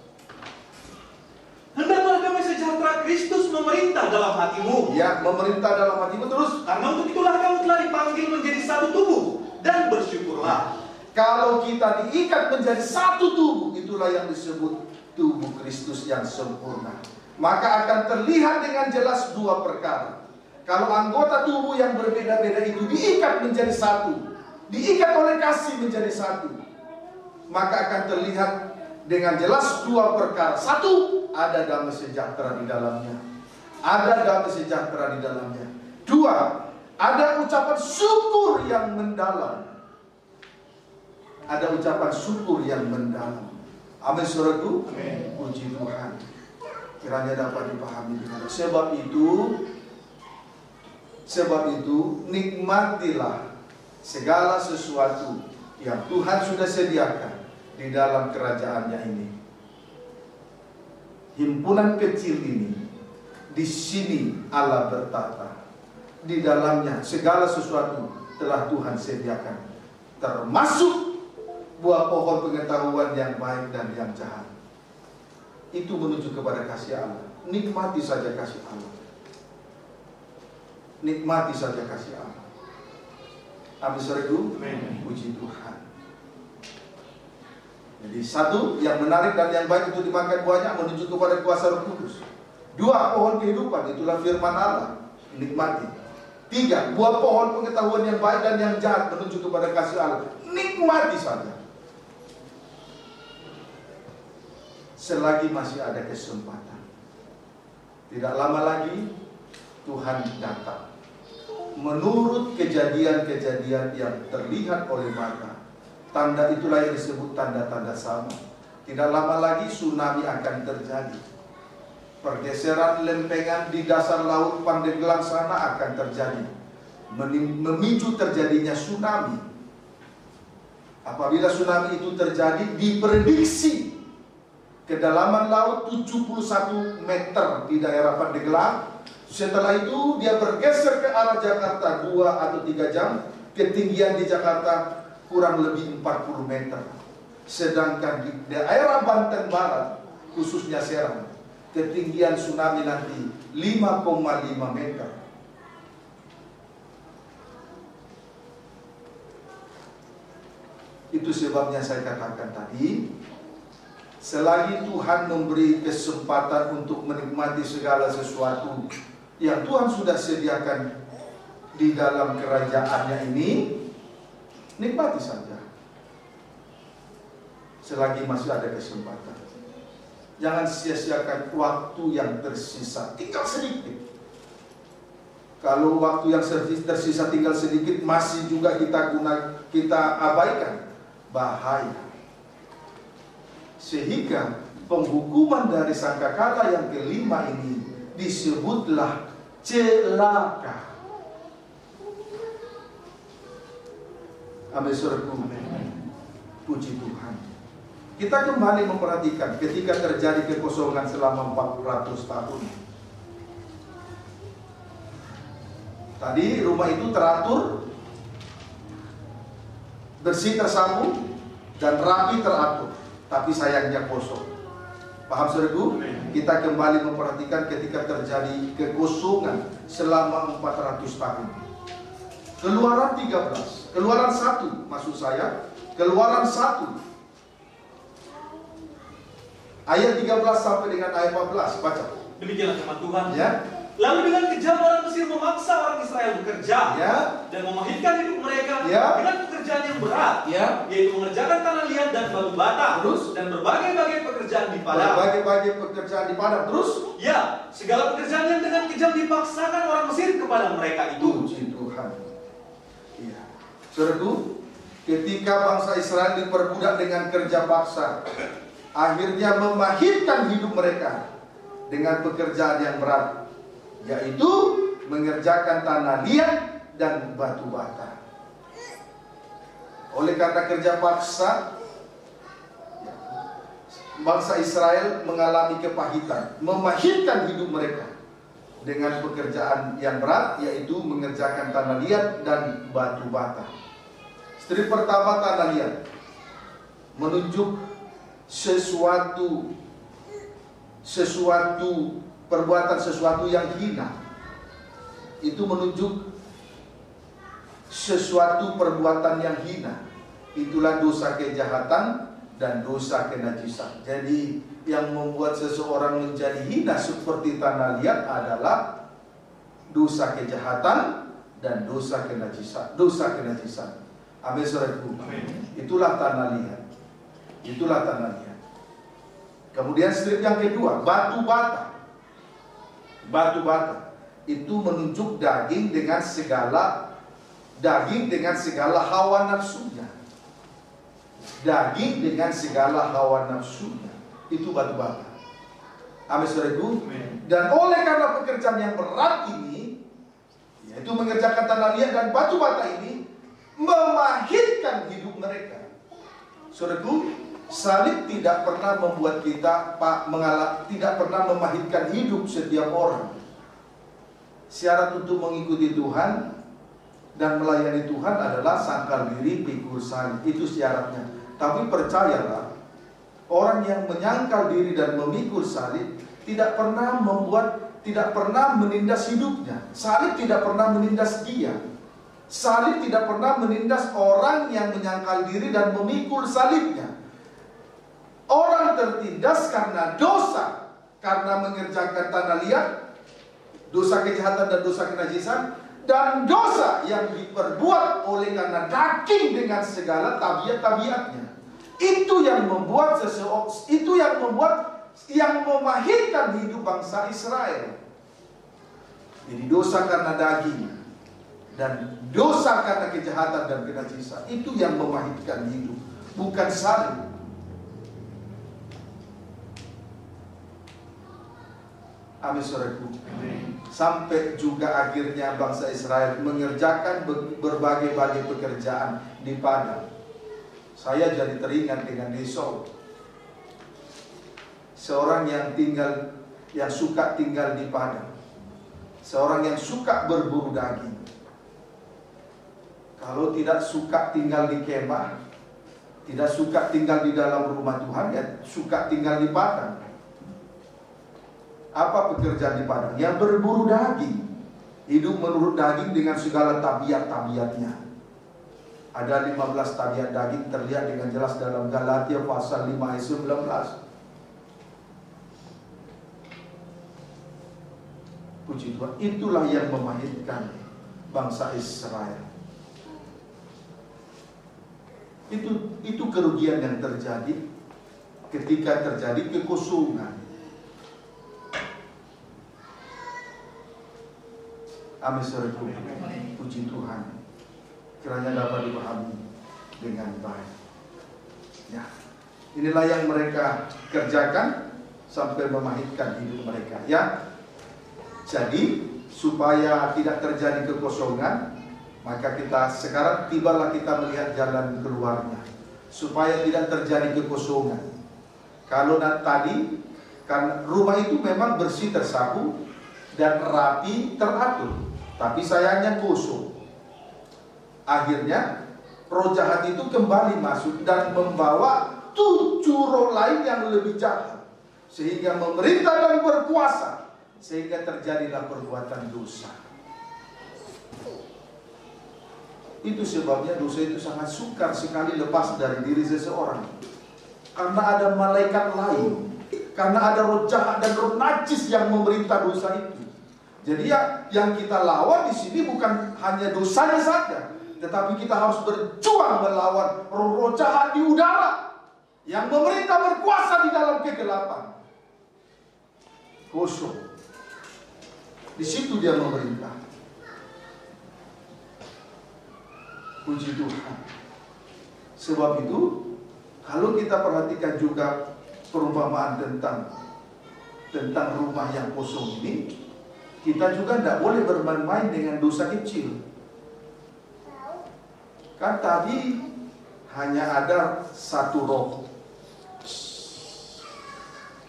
Hendaklah damai sejahtera Kristus memerintah dalam hatimu. Ya, memerintah dalam hatimu terus. Karena untuk itulah kamu telah dipanggil menjadi satu tubuh. Dan bersyukurlah. Kalau kita diikat menjadi satu tubuh, itulah yang disebut tubuh Kristus yang sempurna. Maka akan terlihat dengan jelas dua perkara. Kalau anggota tubuh yang berbeda-beda itu diikat menjadi satu, diikat oleh kasih menjadi satu, maka akan terlihat dengan jelas dua perkara. Satu, ada damai sejahtera di dalamnya. Ada damai sejahtera di dalamnya. Dua, ada ucapan syukur yang mendalam. Ada ucapan syukur yang mendalam. Amin, saudaraku. Puji Tuhan. Kiranya dapat dipahami dengan sebab itu nikmatilah segala sesuatu yang Tuhan sudah sediakan di dalam kerajaannya ini. Himpunan kecil ini, di sini Allah bertata. Di dalamnya segala sesuatu telah Tuhan sediakan, termasuk buah pohon pengetahuan yang baik dan yang jahat. Itu menuju kepada kasih Allah. Nikmati saja kasih Allah. Nikmati saja kasih Allah. Amin, saudaraku. Puji Tuhan. Jadi satu, yang menarik dan yang baik untuk dimakan buahnya menuju kepada kuasa Roh Kudus. Dua, pohon kehidupan, itulah firman Allah. Nikmati. Tiga, buah pohon pengetahuan yang baik dan yang jahat menuju kepada kasih Allah. Nikmati saja. Selagi masih ada kesempatan. Tidak lama lagi Tuhan datang. Menurut kejadian-kejadian yang terlihat oleh mata, tanda itulah yang disebut tanda-tanda sama. Tidak lama lagi tsunami akan terjadi. Pergeseran lempengan di dasar laut Pandeglang sana akan terjadi, memicu terjadinya tsunami. Apabila tsunami itu terjadi, diprediksi kedalaman laut 71 meter di daerah Pandeglang. Setelah itu dia bergeser ke arah Jakarta 2 atau 3 jam. Ketinggian di Jakarta kurang lebih 40 meter. Sedangkan di daerah Banten Barat, khususnya Serang, ketinggian tsunami nanti 5,5 meter. Itu sebabnya saya katakan tadi, selagi Tuhan memberi kesempatan untuk menikmati segala sesuatu yang Tuhan sudah sediakan di dalam kerajaannya ini, nikmati saja. Selagi masih ada kesempatan. Jangan sia-siakan waktu yang tersisa, tinggal sedikit. Kalau waktu yang tersisa tinggal sedikit masih juga kita abaikan, bahaya. Sehingga penghukuman dari sangkakala yang kelima ini disebutlah celaka. Amin, saudaraku. Puji Tuhan. Kita kembali memperhatikan ketika terjadi kekosongan selama 400 tahun. Tadi rumah itu teratur, bersih tersapu, dan rapi teratur. Tapi sayangnya kosong. Paham, saudaraku? Kita kembali memperhatikan ketika terjadi kekosongan selama 400 tahun. Keluaran 13, Keluaran 1 maksud saya, Keluaran 1 ayat 13 sampai dengan ayat 14, baca. Demikianlah firman Tuhan. Ya. Lalu dengan kejam orang Mesir memaksa orang Israel bekerja, ya, dan memahitkan hidup mereka, ya, dengan pekerjaan yang berat, ya, yaitu mengerjakan tanah liat dan batu bata, terus, dan berbagai-bagai pekerjaan di padang. Berbagai-bagai pekerjaan di padang, terus, ya, segala pekerjaan yang dengan kejam dipaksakan orang Mesir kepada mereka itu. Puji Tuhan. Iya. Saudaraku, ketika bangsa Israel diperbudak dengan kerja paksa, akhirnya memahitkan hidup mereka dengan pekerjaan yang berat, yaitu mengerjakan tanah liat dan batu bata. Oleh karena kerja paksa, bangsa Israel mengalami kepahitan, memahitkan hidup mereka dengan pekerjaan yang berat, yaitu mengerjakan tanah liat dan batu bata. Strip pertama, tanah liat, menunjuk perbuatan sesuatu yang hina. Itu menunjuk sesuatu perbuatan yang hina. Itulah dosa kejahatan dan dosa kenajisan. Jadi yang membuat seseorang menjadi hina seperti tanah liat adalah dosa kejahatan dan dosa kenajisan. Amin, saudaraku. Itulah tanah liat. Itulah tanah liat. Kemudian strip yang kedua, batu bata. Batu bata itu menunjuk daging dengan segala hawa nafsunya. Daging dengan segala hawa nafsunya. Itu batu bata. Amin, saudaraku. Dan oleh karena pekerjaan yang berat ini, yaitu mengerjakan tanah liat dan batu bata ini, memahitkan hidup mereka. Saudaraku, salib tidak pernah membuat kita tidak pernah memahitkan hidup setiap orang. Syarat untuk mengikuti Tuhan dan melayani Tuhan adalah sangkal diri, pikul salib. Itu syaratnya. Tapi percayalah, orang yang menyangkal diri dan memikul salib tidak pernah menindas hidupnya. Salib tidak pernah menindas dia. Salib tidak pernah menindas orang yang menyangkal diri dan memikul salibnya. Orang tertindas karena dosa, karena mengerjakan tanah liat, dosa kejahatan dan dosa kenajisan, dan dosa yang diperbuat oleh karena daging dengan segala tabiat-tabiatnya. Itu yang membuat yang memahitkan hidup bangsa Israel. Jadi dosa karena daging dan dosa karena kejahatan dan kenajisan, itu yang memahitkan hidup, bukan salib. Amin, saudaraku. Sampai juga akhirnya bangsa Israel mengerjakan berbagai-bagai pekerjaan di padang. Saya jadi teringat dengan Esau, seorang yang suka tinggal di padang, seorang yang suka berburu daging. Kalau tidak suka tinggal di kemah, tidak suka tinggal di dalam rumah Tuhan, ya suka tinggal di padang. Apa pekerjaan di padang? Yang berburu daging, hidup menurut daging dengan segala tabiat-tabiatnya. Ada 15 tabiat daging terlihat dengan jelas dalam Galatia pasal 5 ayat 19. Puji Tuhan, itulah yang memahitkan bangsa Israel. Itu kerugian yang terjadi ketika terjadi kekosongan. Amin, saudaraku. Puji Tuhan, kiranya dapat dipahami dengan baik. Ya, inilah yang mereka kerjakan sampai memahitkan hidup mereka. Ya, jadi supaya tidak terjadi kekosongan, maka tibalah kita melihat jalan keluarnya. Supaya tidak terjadi kekosongan. Kalau tadi kan rumah itu memang bersih, tersapu dan rapi, teratur, tapi sayangnya kosong. Akhirnya roh jahat itu kembali masuk dan membawa 7 roh lain yang lebih jahat, sehingga memerintah dan berkuasa, sehingga terjadilah perbuatan dosa. Itu sebabnya dosa itu sangat sukar sekali lepas dari diri seseorang, karena ada malaikat lain, karena ada roh jahat dan roh najis yang memerintah dosa itu. Jadi yang kita lawan di sini bukan hanya dosanya saja, tetapi kita harus berjuang melawan roh-roh jahat di udara yang memerintah berkuasa di dalam kegelapan. Kosong. Di situ dia memerintah. Puji Tuhan. Sebab itu, kalau kita perhatikan juga perumpamaan tentang rumah yang kosong ini, kita juga tidak boleh bermain-main dengan dosa kecil. Kan tadi hanya ada 1 roh,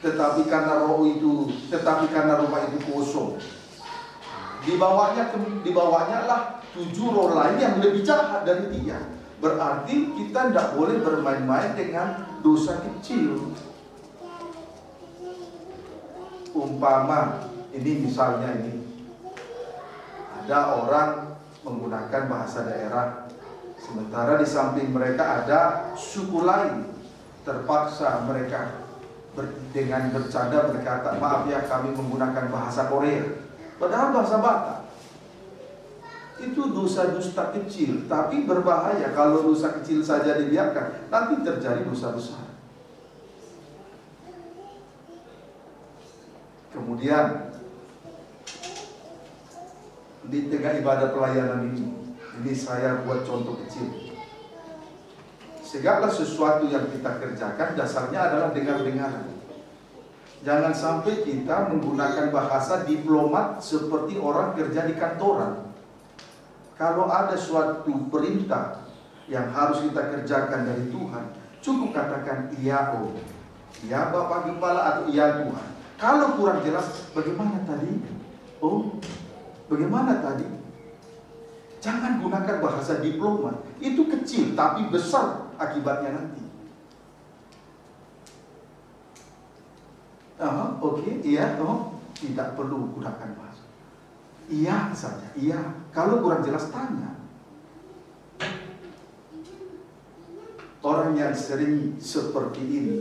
tetapi karena rumah itu kosong, dibawanya lah 7 roh lain yang lebih jahat dari dia. Berarti kita tidak boleh bermain-main dengan dosa kecil. Umpama misalnya ada orang menggunakan bahasa daerah Sementara di samping mereka ada suku lain. Terpaksa mereka dengan bercanda berkata, maaf ya kami menggunakan bahasa Korea, padahal bahasa Batak. Itu dosa dusta kecil, tapi berbahaya. Kalau dosa kecil saja dibiarkan, nanti terjadi dosa besar. Kemudian di tengah ibadah pelayanan ini saya buat contoh kecil. Segala sesuatu yang kita kerjakan dasarnya adalah dengar-dengaran. Jangan sampai kita menggunakan bahasa diplomat seperti orang kerja di kantoran. Kalau ada suatu perintah yang harus kita kerjakan dari Tuhan, cukup katakan iya Om, iya Bapak Gembala, atau iya Tuhan. Kalau kurang jelas, bagaimana tadi? Om, bagaimana tadi? Jangan gunakan bahasa diplomat. Itu kecil tapi besar akibatnya nanti. Oke, iya, tidak perlu gunakan bahasa. Iya saja, iya. Kalau kurang jelas tanya. Orang yang sering seperti ini,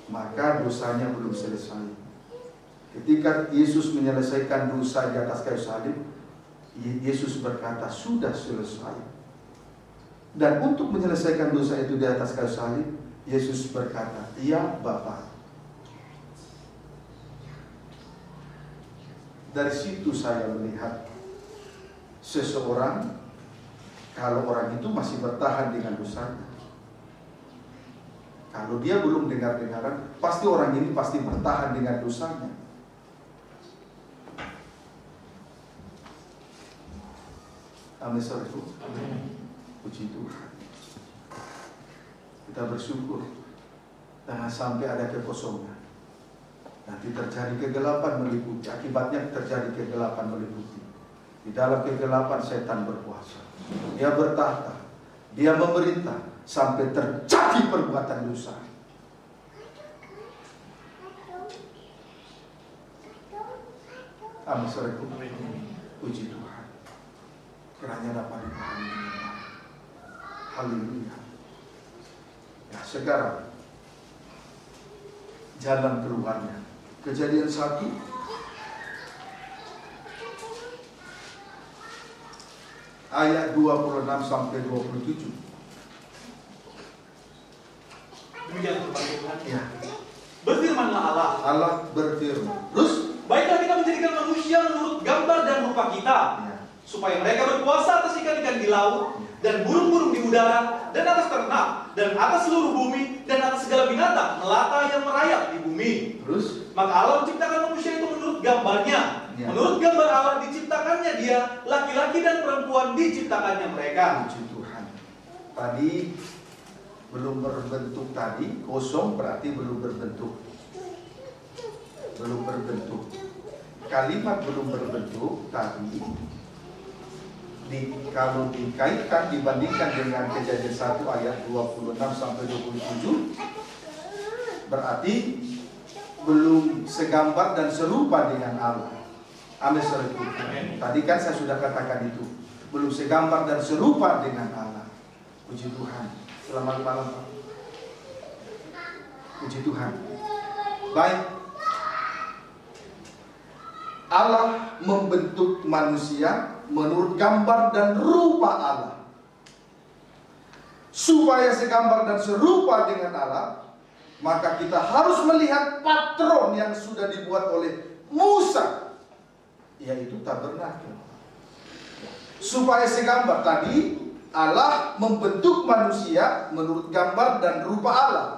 maka dosanya belum selesai. Ketika Yesus menyelesaikan dosa di atas kayu salib, Yesus berkata, sudah selesai. Dan untuk menyelesaikan dosa itu di atas kayu salib, Yesus berkata, iya Bapa. Dari situ saya melihat seseorang, kalau orang itu masih bertahan dengan dosanya, kalau dia belum dengar-dengaran, pasti orang ini pasti bertahan dengan dosanya. Amin, saudaraku. Puji Tuhan. Kita bersyukur. Jangan sampai ada kekosongan. Nanti terjadi kegelapan meliputi. Akibatnya terjadi kegelapan meliputi. Di dalam kegelapan setan berkuasa. Dia bertahta. Dia memerintah sampai terjadi perbuatan dosa. Amin, saudaraku. Puji Tuhan. Kiranya dapat dipahami dengan baik. Haleluya. Ya, sekarang jalan keluarnya. Kejadian 1 ayat 26 sampai 27. Demikian firman Tuhan. Ya. Berfirmanlah Allah. Allah berfirman. Terus, baiklah kita menjadikan manusia menurut gambar dan rupa kita. ya, supaya mereka berkuasa atas ikan-ikan di laut, dan burung-burung di udara, dan atas ternak, dan atas seluruh bumi, dan atas segala binatang melata yang merayap di bumi. Terus, maka Allah menciptakan manusia itu menurut gambarnya. Ya. Menurut gambar Allah diciptakannya dia, laki-laki dan perempuan diciptakannya mereka. puji Tuhan. Tadi belum berbentuk tadi, kosong berarti belum berbentuk. Belum berbentuk. Kalimat belum berbentuk tadi kalau dikaitkan dibandingkan dengan Kejadian 1 ayat 26 sampai 27, berarti belum segambar dan serupa dengan Allah. Amin, saudaraku. Tadi kan saya sudah katakan itu, belum segambar dan serupa dengan Allah. Puji Tuhan. Selamat malam, Pak. Puji Tuhan. Baik. Allah membentuk manusia menurut gambar dan rupa Allah. Supaya segambar dan serupa dengan Allah, maka kita harus melihat patron yang sudah dibuat oleh Musa, yaitu tabernakel. Supaya segambar tadi, Allah membentuk manusia menurut gambar dan rupa Allah.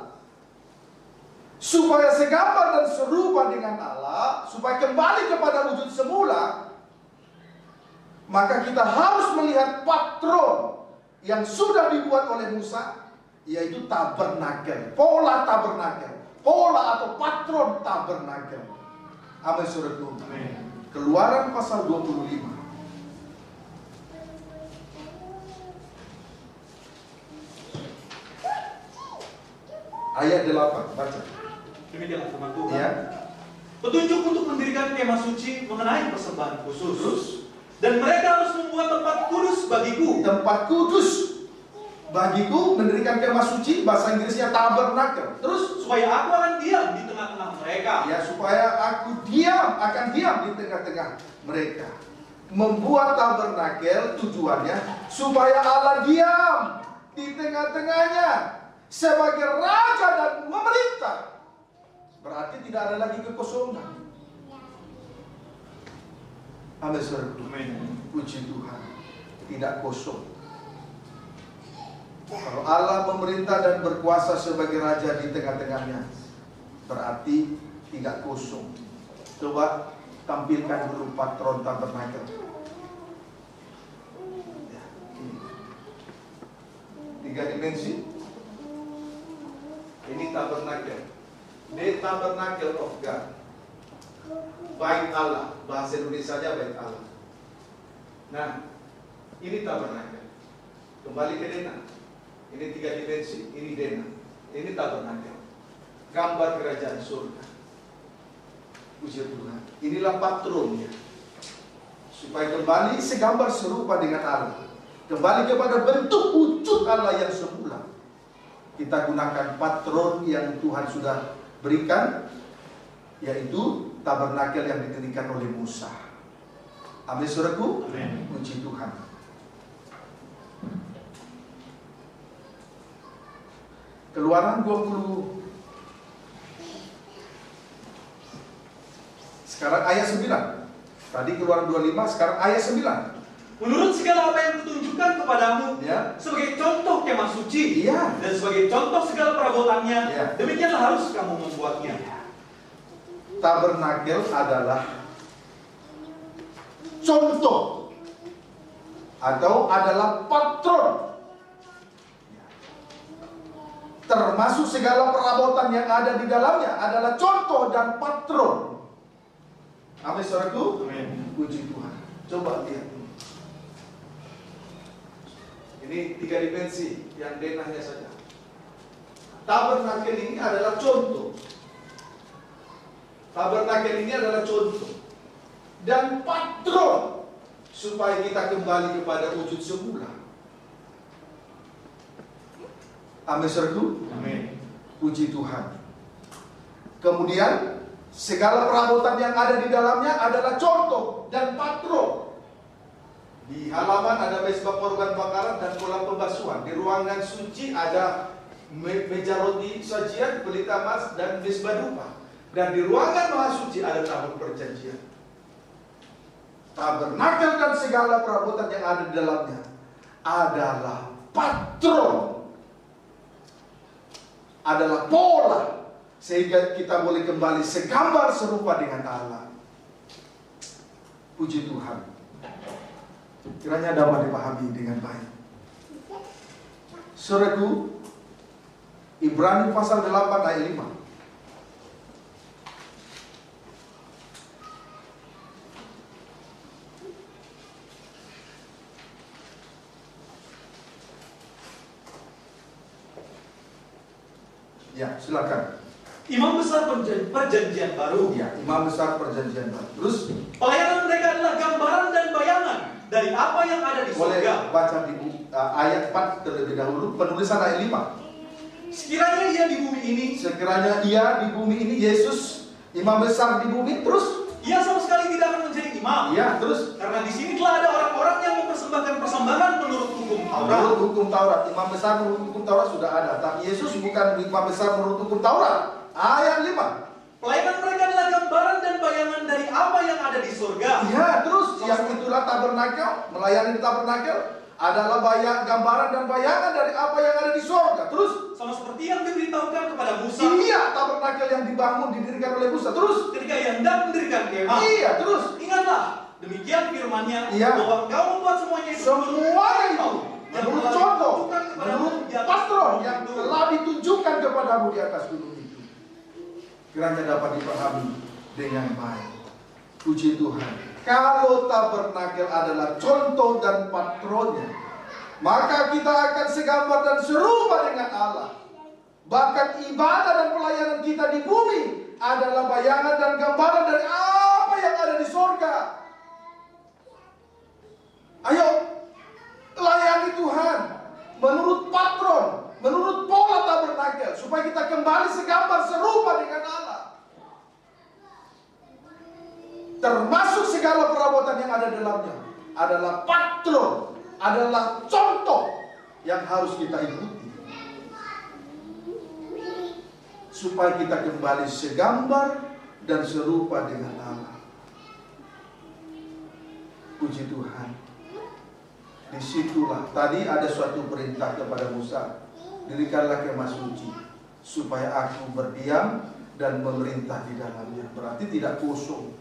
Supaya segambar dan serupa dengan Allah, supaya kembali kepada wujud semula, maka kita harus melihat patron yang sudah dibuat oleh Musa, yaitu tabernakel, pola tabernakel, pola atau patron tabernakel. Amin, saudaraku. Keluaran pasal 25. Ayat 8, baca. Demikianlah firman Tuhan. Ya. Petunjuk untuk mendirikan kemah suci mengenai persembahan khusus. Dan mereka harus membuat tempat kudus bagiku. Tempat kudus. Bagiku mendirikan kemah suci, bahasa Inggrisnya tabernakel. Terus supaya aku akan diam di tengah-tengah mereka. Ya, supaya aku akan diam di tengah-tengah mereka. Membuat tabernakel tujuannya supaya Allah diam di tengah-tengahnya sebagai raja dan memerintah. Berarti tidak ada lagi kekosongan. Amin, saudaraku. Puji Tuhan, tidak kosong. Kalau Allah memerintah dan berkuasa sebagai raja di tengah-tengahnya, berarti tidak kosong. Coba tampilkan dulu patron tabernakel. Ya, ini 3 dimensi. Ini tabernakel. The tabernacle of God. Bait Allah, bahasa Indonesianya bait Allah. Nah, ini tabernakel. Kembali ke denah. Ini 3 dimensi, ini denah. Ini tabernakel. Gambar kerajaan surga. Puji Tuhan. Inilah patronnya. Supaya kembali segambar serupa dengan Allah. Kembali kepada bentuk wujud Allah yang semula. Kita gunakan patron yang Tuhan sudah berikan, yaitu tabernakel yang didirikan oleh Musa. Amin, saudaraku. Puji Tuhan. Keluaran 20. Sekarang ayat 9. Tadi Keluaran 25, sekarang ayat 9. Menurut segala apa yang kutunjukkan kepadamu, ya, sebagai contoh kemah suci, ya, dan sebagai contoh segala perabotannya, ya, demikianlah harus kamu membuatnya. Tabernakel adalah contoh atau adalah patron, termasuk segala perabotan yang ada di dalamnya adalah contoh dan patron. Amin, saudaraku. Puji Tuhan. Coba lihat. Ini 3 dimensi yang denahnya saja. Tabernakel ini adalah contoh. Tabernakel ini adalah contoh dan patron supaya kita kembali kepada wujud semula. Amin, saudaraku. Amin. Puji Tuhan. Kemudian segala perabotan yang ada di dalamnya adalah contoh dan patron. Di halaman ada mezbah korban bakaran dan kolam pembasuhan. Di ruangan suci ada meja roti sajian, pelita emas dan mezbah dupa. Dan di ruangan maha suci ada tabut perjanjian. Tabernakel dan segala perabotan yang ada di dalamnya adalah patron, adalah pola, sehingga kita boleh kembali segambar serupa dengan Allah. Puji Tuhan. Kiranya dapat dipahami dengan baik. Saudaraku, Ibrani pasal 8 ayat 5. Ya, silakan. Imam besar perjanjian baru. Ya, imam besar perjanjian baru. Terus pelayanan mereka adalah gambaran dan bayangan dari apa yang ada di surga. Boleh baca di ayat 4 terlebih dahulu, penulisan ayat 5. Sekiranya ia di bumi ini, Yesus imam besar di bumi, terus ia sama sekali tidak akan menjadi imam. Iya, terus karena di sini telah ada orang-orang yang mempersembahkan persembahan menurut hukum Taurat. Menurut hukum Taurat, imam besar menurut hukum Taurat sudah ada, tapi Yesus bukan imam besar menurut hukum Taurat. Ayat 5. Pelayanan mereka adalah gambaran dan bayangan dari apa yang ada di surga. Ya, terus yang itulah tabernakel, melayani tabernakel adalah gambaran dan bayangan dari apa yang ada di surga. Terus sama seperti yang diberitahukan kepada Musa. Iya, tabernakel yang dibangun didirikan oleh Musa. Terus ketika ia hendak mendirikan kemah. Iya, terus ingatlah, demikian firman-Nya, iya, bahwa engkau membuat semuanya itu menurut contoh, menurut patron yang telah ditunjukkan kepadamu di atas gunung itu. Kiranya dapat dipahami dengan baik. Puji Tuhan. Kalau tabernakel adalah contoh dan patronnya, maka kita akan segambar dan serupa dengan Allah. Bahkan ibadah dan pelayanan kita di bumi adalah bayangan dan gambaran dari apa yang ada di surga. Ayo, layani Tuhan menurut patron termasuk segala perabotan yang ada dalamnya, adalah patron, adalah contoh yang harus kita ikuti, supaya kita kembali segambar dan serupa dengan Allah. Puji Tuhan. Disitulah tadi ada suatu perintah kepada Musa, dirikanlah kemah suci supaya aku berdiam dan memerintah di dalamnya. Berarti tidak kosong.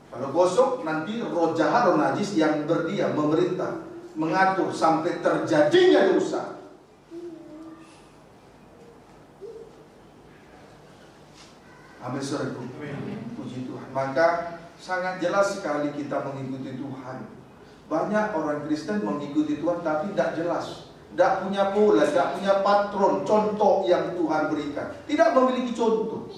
Kalau kosong nanti roh jahat, roh najis yang berdiam, memerintah, mengatur sampai terjadinya dosa. Amin, saudaraku. Puji Tuhan. Maka sangat jelas sekali kita mengikuti Tuhan. Banyak orang Kristen mengikuti Tuhan tapi tidak jelas, tidak punya pola, tidak punya patron, contoh yang Tuhan berikan. Tidak memiliki contoh.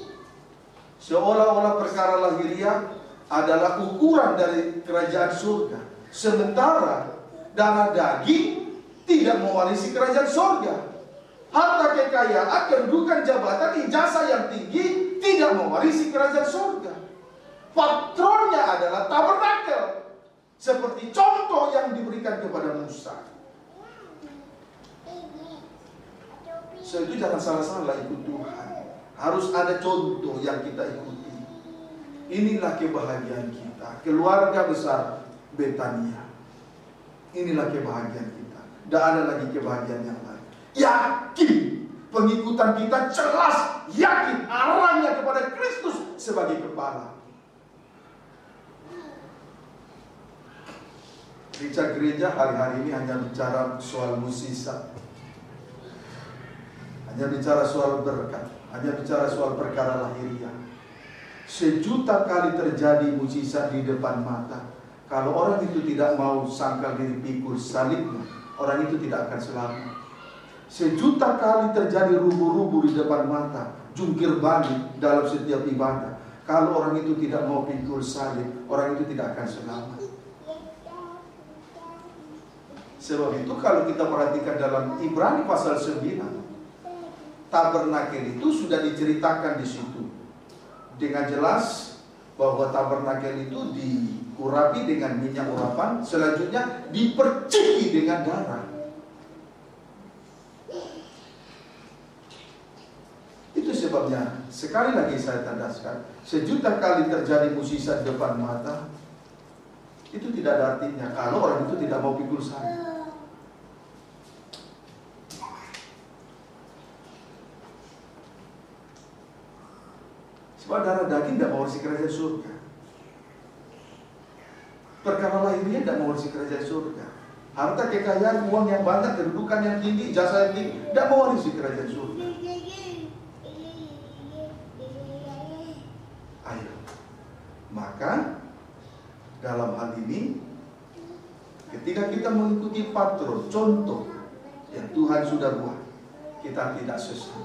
Seolah-olah perkara lahiriah adalah ukuran dari kerajaan surga, sementara darah daging tidak mewarisi kerajaan surga. Harta kekayaan, kedudukan, jabatan, ijazah yang tinggi tidak mewarisi kerajaan surga. Patronnya adalah tabernakel, seperti contoh yang diberikan kepada Musa. So itu jangan salah-salah ikut Tuhan. Harus ada contoh yang kita ikuti. Inilah kebahagiaan kita, keluarga besar Betania. Inilah kebahagiaan kita. Tidak ada lagi kebahagiaan yang lain. Yakin pengikutan kita jelas, yakin arahnya kepada Kristus sebagai kepala. Gereja-gereja hari-hari ini hanya bicara soal mukjizat, hanya bicara soal berkat, hanya bicara soal perkara lahiriah. Sejuta kali terjadi mukjizat di depan mata. Kalau orang itu tidak mau sangkal diri pikul salibnya, orang itu tidak akan selamat. Sejuta kali terjadi rubu-rubu di depan mata, jungkir balik dalam setiap ibadah. Kalau orang itu tidak mau pikul salib, orang itu tidak akan selamat. Sebab itu kalau kita perhatikan dalam Ibrani pasal 9, tabernakel itu sudah diceritakan di situ dengan jelas bahwa tabernakel itu diurapi dengan minyak urapan, selanjutnya diperciki dengan darah. Itu sebabnya sekali lagi saya tandaskan, sejuta kali terjadi mukjizat depan mata, itu tidak ada artinya kalau orang itu tidak mau pikul salib. Sebab darah daging tidak mewarisi kerajaan surga. Perkara lahiriah tidak mewarisi kerajaan surga. Harta kekayaan, uang yang banyak, kedudukan yang tinggi, jasa yang tinggi, tidak mewarisi kerajaan surga. Ayo. Maka dalam hal ini, ketika kita mengikuti patron, contoh yang Tuhan sudah buat, kita tidak sesat.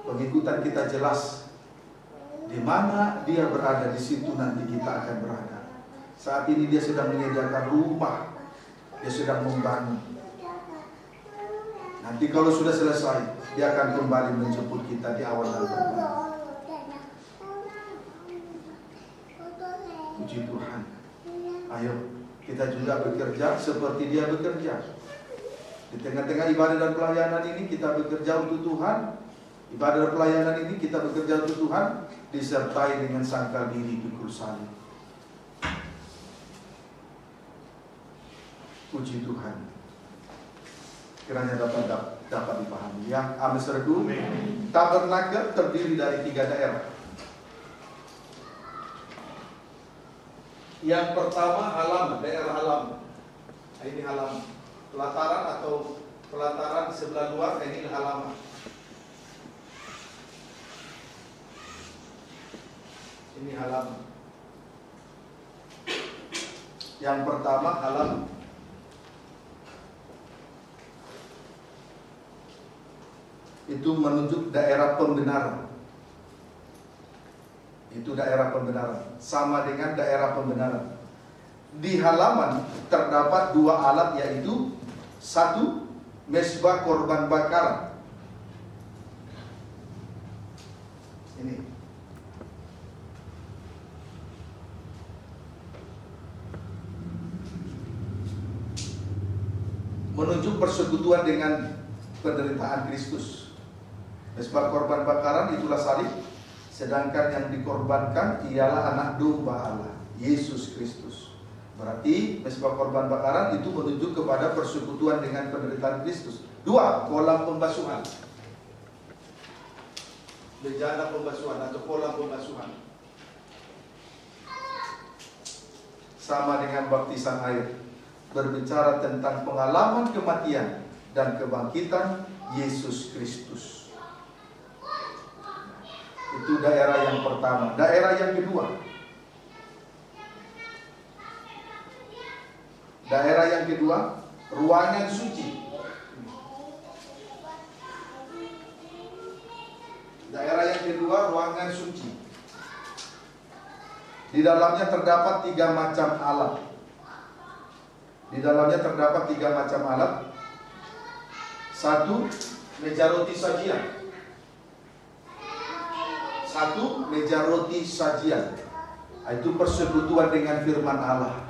Pengikutan kita jelas. Di mana dia berada, di situ nanti kita akan berada. Saat ini dia sedang menyediakan rumah, dia sedang membangun. Nanti kalau sudah selesai, dia akan kembali menjemput kita di awal dan pertama. Puji Tuhan. Ayo, kita juga bekerja seperti dia bekerja. Di tengah-tengah ibadah dan pelayanan ini kita bekerja untuk Tuhan. Ibadah dan pelayanan ini kita bekerja untuk Tuhan, disertai dengan sangkal diri pikul salib. Puji Tuhan. Kiranya dapat dipahami. Ya, amin saudaraku. Tabernakel terdiri dari 3 daerah. Yang pertama halaman, daerah halaman. Nah, ini halaman. Pelataran atau pelataran di sebelah luar, ini halaman. Ini halaman. Yang pertama halaman. Itu menunjuk daerah pembenaran. Itu daerah pembenaran. Sama dengan daerah pembenaran. Di halaman terdapat 2 alat, yaitu 1 mezbah korban bakaran. Ini. menunjuk persekutuan dengan penderitaan Kristus. Mesbah korban bakaran itulah salib, sedangkan yang dikorbankan ialah anak domba Allah, Yesus Kristus. Berarti mesbah korban bakaran itu menunjuk kepada persekutuan dengan penderitaan Kristus. 2. Kolam pembasuhan, bejana pembasuhan atau kolam pembasuhan, sama dengan baptisan air, berbicara tentang pengalaman kematian dan kebangkitan Yesus Kristus. Itu daerah yang pertama. Daerah yang kedua, ruangan suci. Daerah yang kedua, ruangan suci. Di dalamnya terdapat 3 macam alat. Satu, meja roti sajian. Itu persekutuan dengan firman Allah.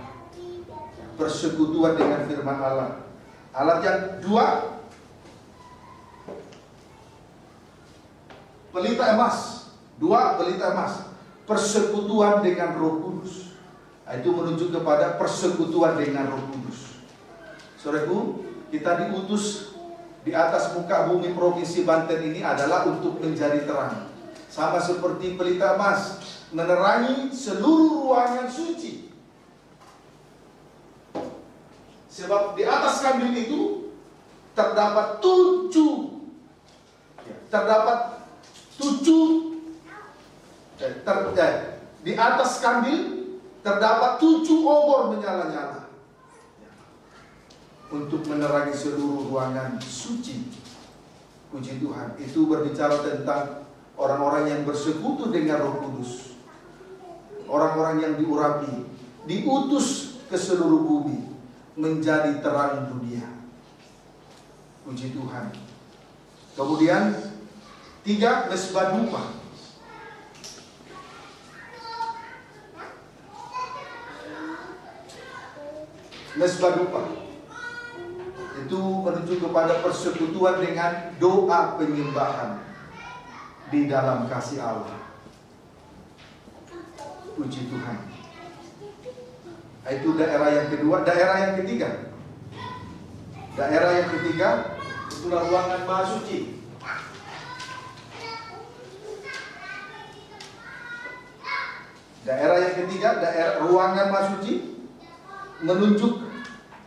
Alat yang 2, pelita emas. Persekutuan dengan Roh Kudus. Itu menunjuk kepada persekutuan dengan Roh Kudus. Saudaraku, kita diutus di atas muka bumi provinsi Banten ini adalah untuk menjadi terang. Sama seperti pelita emas menerangi seluruh ruangan suci. Sebab di atas kandil itu terdapat 7 di atas kandil terdapat 7 obor menyala-nyala untuk menerangi seluruh ruangan suci. Puji Tuhan. Itu berbicara tentang orang-orang yang bersekutu dengan Roh Kudus, orang-orang yang diurapi, diutus ke seluruh bumi menjadi terang dunia. Puji Tuhan. Kemudian 3, mesbah dupa. Mesbah dupa itu menunjuk kepada persekutuan dengan doa penyembahan di dalam kasih Allah. Puji Tuhan. Itu daerah yang kedua. Daerah yang ketiga itulah ruangan maha suci. Daerah yang ketiga, ruangan maha suci, menunjuk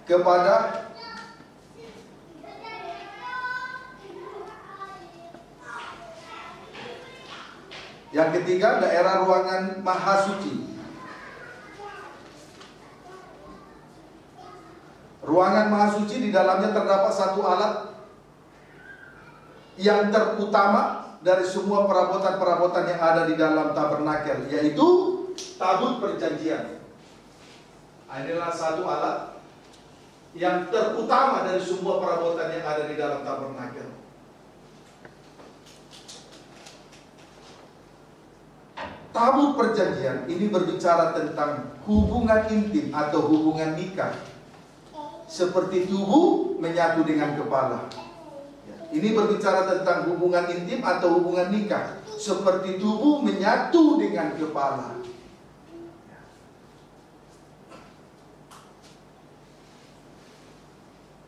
kepada yang ketiga, daerah ruangan maha suci. Ruangan maha suci di dalamnya terdapat satu alat yang terutama dari semua perabotan-perabotan yang ada di dalam tabernakel, yaitu tabut perjanjian. Inilah satu alat yang terutama dari semua perabotan yang ada di dalam tabernakel. Tabut perjanjian ini berbicara tentang hubungan intim atau hubungan nikah, seperti tubuh menyatu dengan kepala. Ini berbicara tentang hubungan intim atau hubungan nikah, seperti tubuh menyatu dengan kepala.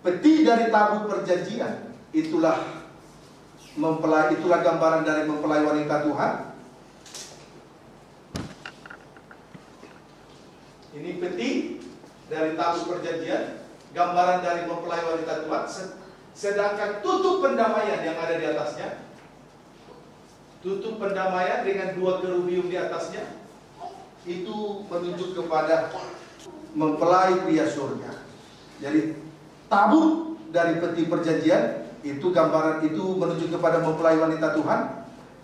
Peti dari tabut perjanjian itulah gambaran dari mempelai wanita Tuhan. Ini peti dari tabut perjanjian, gambaran dari mempelai wanita Tuhan. Sedangkan tutup pendamaian yang ada di atasnya, tutup pendamaian dengan 2 kerubium di atasnya, itu menunjuk kepada mempelai pria surga. Jadi tabut dari peti perjanjian itu gambaran, itu menunjuk kepada mempelai wanita Tuhan.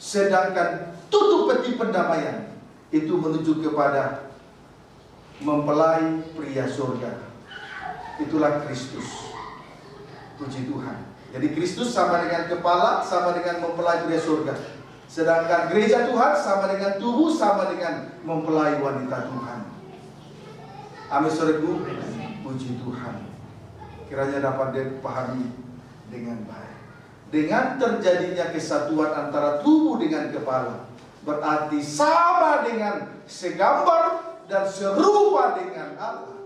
Sedangkan tutup peti pendamaian itu menunjuk kepada mempelai pria surga. Itulah Kristus. Puji Tuhan. Jadi Kristus sama dengan kepala, sama dengan mempelai pria surga. Sedangkan gereja Tuhan sama dengan tubuh, sama dengan mempelai wanita Tuhan. Amin, saudaraku. Puji Tuhan. kiranya dapat dipahami dengan baik. Dengan terjadinya kesatuan antara tubuh dengan kepala, berarti sama dengan, segambar dan serupa dengan Allah.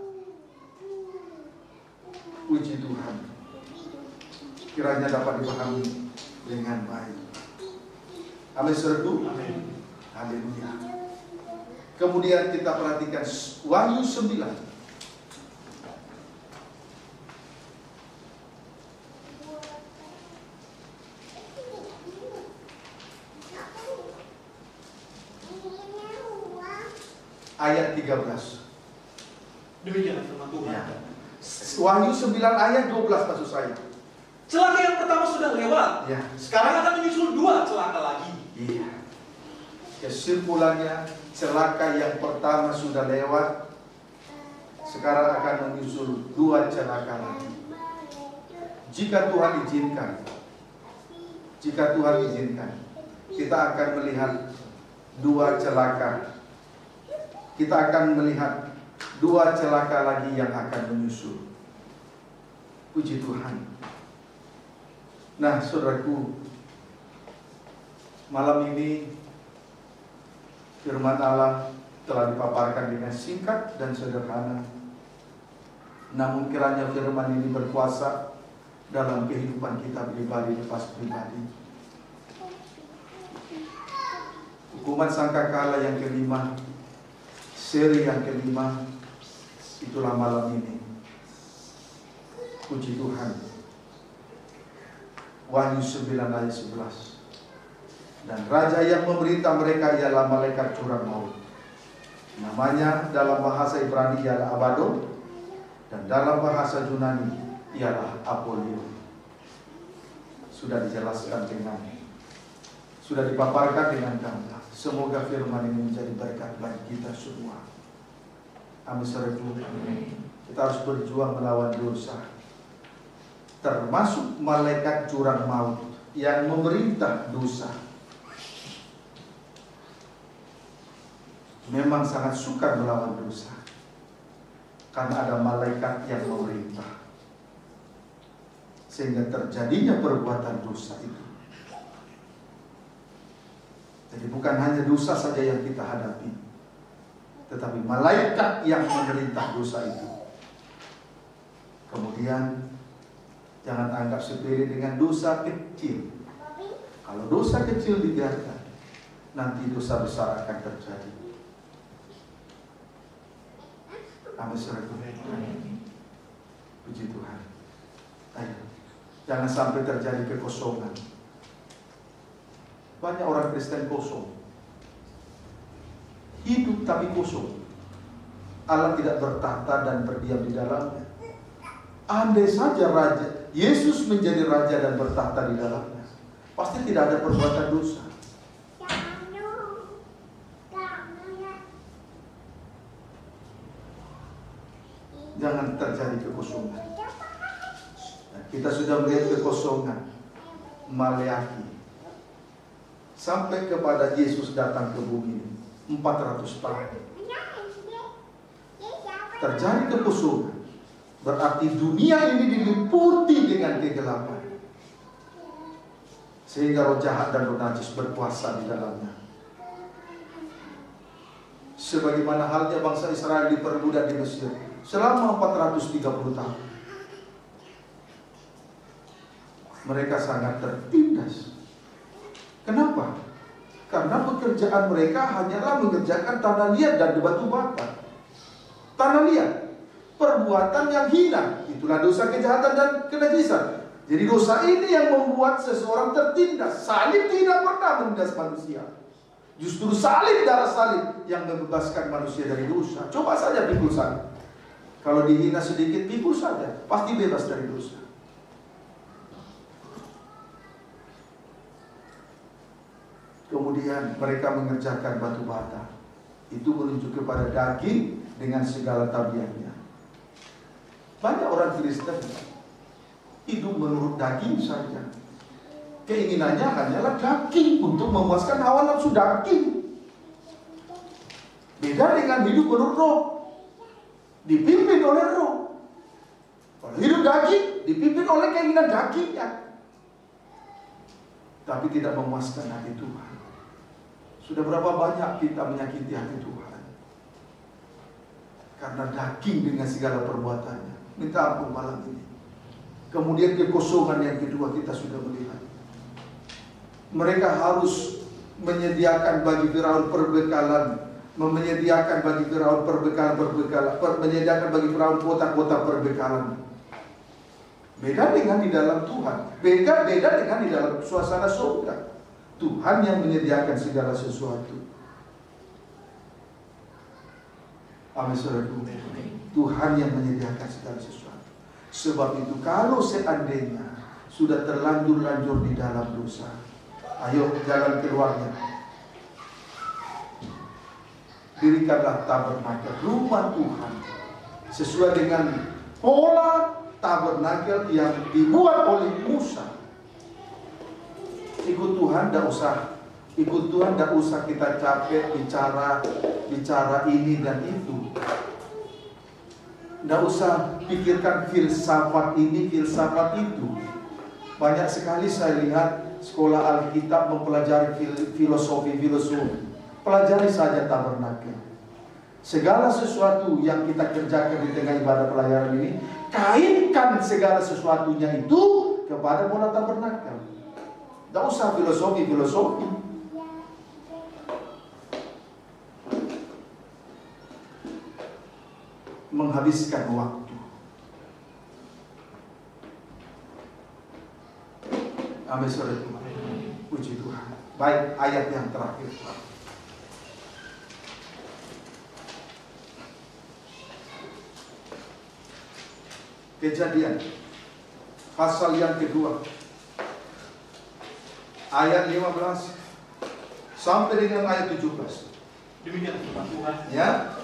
Puji Tuhan. Kiranya dapat dipahami dengan baik. Amin, saudaraku. Amin. Haleluya. Kemudian kita perhatikan Wahyu 9. Ayat 13. Demikian firman Tuhan. Ya. Wahyu 9 ayat 12 maksud saya. Celaka yang pertama sudah lewat. Ya. Sekarang akan menyusul 2 celaka lagi. Iya. Kesimpulannya, celaka yang pertama sudah lewat. Sekarang akan menyusul 2 celaka lagi. Jika Tuhan izinkan, kita akan melihat 2 celaka. Kita akan melihat 2 celaka lagi yang akan menyusul. Puji Tuhan. Nah, saudaraku, malam ini firman Allah telah dipaparkan dengan singkat dan sederhana. Namun kiranya firman ini berkuasa dalam kehidupan kita pribadi lepas pribadi. Hukuman sangkakala yang kelima, seri yang kelima, itulah malam ini. Puji Tuhan. Wahyu 9 ayat 11. Dan raja yang memerintah mereka ialah malaikat curang maut. Namanya dalam bahasa Ibrani ialah Abaddon, dan dalam bahasa Yunani ialah Apollyon. Sudah dijelaskan dengan, sudah dipaparkan dengan gamblang. Semoga firman ini menjadi berkat bagi kita semua. Amin, saudaraku. Kita harus berjuang melawan dosa, termasuk malaikat curang maut yang memerintah dosa. Memang sangat sukar melawan dosa, karena ada malaikat yang memerintah, sehingga terjadinya perbuatan dosa itu. Jadi bukan hanya dosa saja yang kita hadapi, tetapi malaikat yang memerintah dosa itu. Kemudian jangan anggap sepele dengan dosa kecil. Kalau dosa kecil dibiarkan, nanti dosa besar akan terjadi. Amin, saudaraku. Puji Tuhan. Ayo, jangan sampai terjadi kekosongan. Banyak orang Kristen kosong, hidup tapi kosong. Allah tidak bertahta dan berdiam di dalamnya. Andai saja raja Yesus menjadi raja dan bertahta di dalamnya, pasti tidak ada perbuatan dosa. Jangan terjadi kekosongan. Kita sudah melihat kekosongan Maleakhi sampai kepada Yesus datang ke bumi 400 tahun. Terjadi kekosongan, berarti dunia ini diliputi dengan kegelapan, sehingga roh jahat dan roh najis berkuasa di dalamnya. Sebagaimana halnya bangsa Israel diperbudak di Mesir selama 430 tahun. Mereka sangat tertindas. Kenapa? Karena pekerjaan mereka hanyalah mengerjakan tanah liat dan batu bata. Tanah liat, perbuatan yang hina, itulah dosa kejahatan dan kenajisan. Jadi dosa ini yang membuat seseorang tertindas. Salib tidak pernah menindas manusia. Justru salib, darah salib yang membebaskan manusia dari dosa. Coba saja pikul salib. Kalau dihina sedikit, pikul saja, pasti bebas dari dosa. Kemudian mereka mengerjakan batu bata. Itu menunjuk kepada daging dengan segala tabiatnya. Banyak orang Kristen hidup menurut daging saja. Keinginannya hanyalah daging untuk memuaskan hawa nafsu daging. Beda dengan hidup menurut roh, dipimpin oleh roh. Kalau hidup daging dipimpin oleh keinginan dagingnya, tapi tidak memuaskan hati Tuhan. Sudah berapa banyak kita menyakiti hati Tuhan karena daging dengan segala perbuatannya. Minta ampun malam ini. Kemudian kekosongan yang kedua kita sudah melihat. Mereka harus menyediakan bagi Firaun perbekalan, menyediakan bagi Firaun menyediakan bagi Firaun kota-kota perbekalan. Beda dengan di dalam Tuhan, beda dengan di dalam suasana surga. Tuhan yang menyediakan segala sesuatu. Amin, saudaraku. Tuhan yang menyediakan segala sesuatu. Sebab itu kalau seandainya sudah terlanjur di dalam dosa, ayo jalan keluarnya. Dirikanlah tabernakel, rumah Tuhan, sesuai dengan pola tabernakel yang dibuat oleh Musa. Ikut Tuhan tidak usah kita capek bicara ini dan itu. Tidak usah pikirkan filsafat ini, filsafat itu. Banyak sekali saya lihat sekolah Alkitab mempelajari filosofi. Pelajari saja tabernakel. Segala sesuatu yang kita kerjakan di tengah ibadah pelayanan ini, kaitkan segala sesuatunya itu kepada pola tabernakel. Tidak usah filosofi. Menghabiskan waktu. Amin, saudara. Puji Tuhan. Baik, ayat yang terakhir. Kejadian pasal yang kedua, ayat 15 sampai dengan ayat 17. Demikian firman Tuhan. Ya.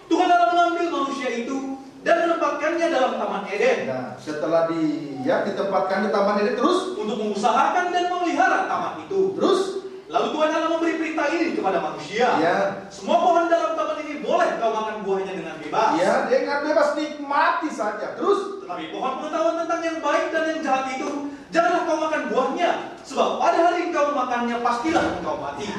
Tuhan telah mengambil manusia itu dan menempatkannya dalam Taman Eden. Nah, setelah ditempatkan di Taman Eden, terus untuk mengusahakan dan memelihara taman itu. Terus lalu Tuhan Allah memberi perintah ini kepada manusia. Ya. Semua pohon dalam taman ini boleh kau makan buahnya dengan bebas. Ya, dengan bebas, nikmati saja. Terus tetapi pohon pengetahuan tentang yang baik dan yang jahat itu janganlah kau makan buahnya, sebab pada hari engkau memakannya pastilah engkau mati.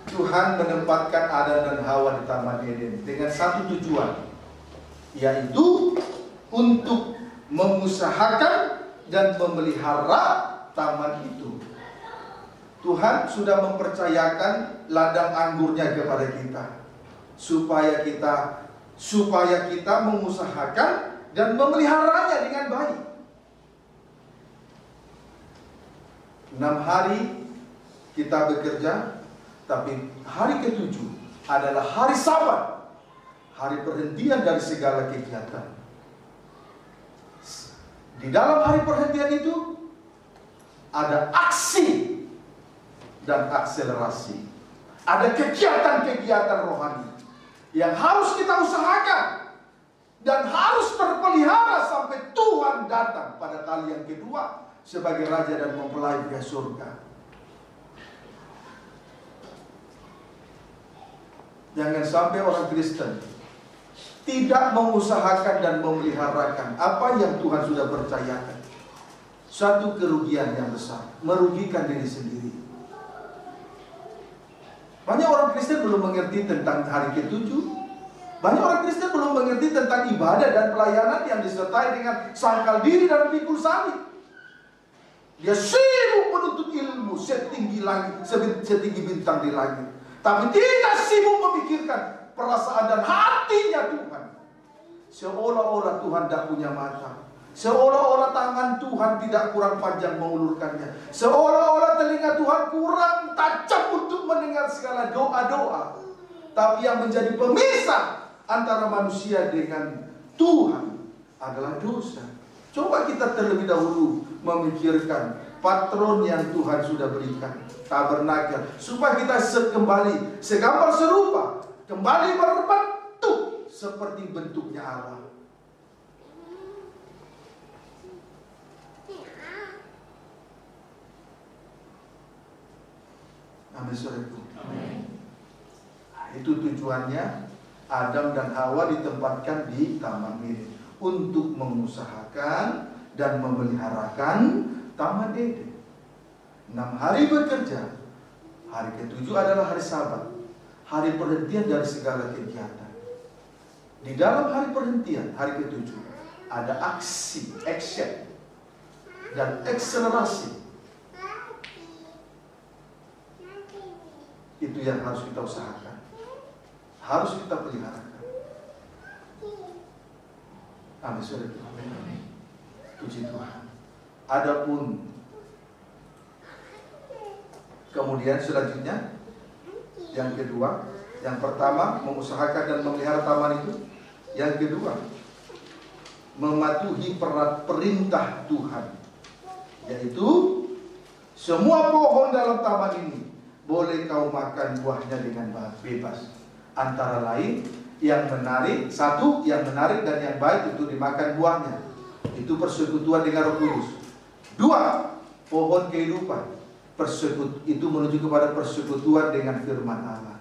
Tuhan menempatkan Adam dan Hawa di Taman Eden dengan satu tujuan, yaitu untuk mengusahakan dan memelihara taman itu. Tuhan sudah mempercayakan ladang anggurnya kepada kita, supaya kita mengusahakan dan memeliharanya dengan baik. 6 hari kita bekerja, tapi hari ke-7 adalah hari Sabat, hari perhentian dari segala kegiatan. Di dalam hari perhentian itu ada aksi dan akselerasi. Ada kegiatan-kegiatan rohani yang harus kita usahakan dan harus terpelihara sampai Tuhan datang pada kali yang kedua sebagai Raja dan mempelai ke surga. Jangan sampai orang Kristen tidak mengusahakan dan memeliharakan apa yang Tuhan sudah percayakan. Satu kerugian yang besar, merugikan diri sendiri. Banyak orang Kristen belum mengerti tentang hari ke-7. Banyak orang Kristen belum mengerti tentang ibadah dan pelayanan yang disertai dengan sangkal diri dan pikul salib. Dia sibuk menuntut ilmu setinggi langit, setinggi bintang di langit, tapi tidak sibuk memikirkan perasaan dan hatinya Tuhan. Seolah-olah Tuhan tidak punya mata, seolah-olah tangan Tuhan tidak kurang panjang mengulurkannya, seolah-olah telinga Tuhan kurang tajam untuk mendengar segala doa-doa. Tapi yang menjadi pemisah antara manusia dengan Tuhan adalah dosa. Coba kita terlebih dahulu memikirkan patron yang Tuhan sudah berikan, tabernakel, supaya kita kembali segambar serupa, kembali berbentuk seperti bentuknya Allah. Amin, saudaraku. Itu tujuannya Adam dan Hawa ditempatkan di Taman Eden, untuk mengusahakan dan memeliharakan Taman Eden. 6 hari bekerja. Hari ke-7 adalah hari Sabat, hari perhentian dari segala kegiatan. Di dalam hari perhentian, hari ke-7, ada aksi, action, dan akselerasi. Itu yang harus kita usahakan, harus kita peliharakan. Amin, saudara. Puji Tuhan. Adapun kemudian selanjutnya, yang kedua, yang pertama mengusahakan dan memelihara taman itu. Yang kedua, mematuhi perintah Tuhan, yaitu semua pohon dalam taman ini boleh kau makan buahnya dengan bebas. Antara lain yang menarik, satu yang menarik dan yang baik untuk dimakan buahnya, itu persekutuan dengan Roh Kudus. 2, pohon kehidupan, itu menuju kepada persekutuan dengan firman Allah.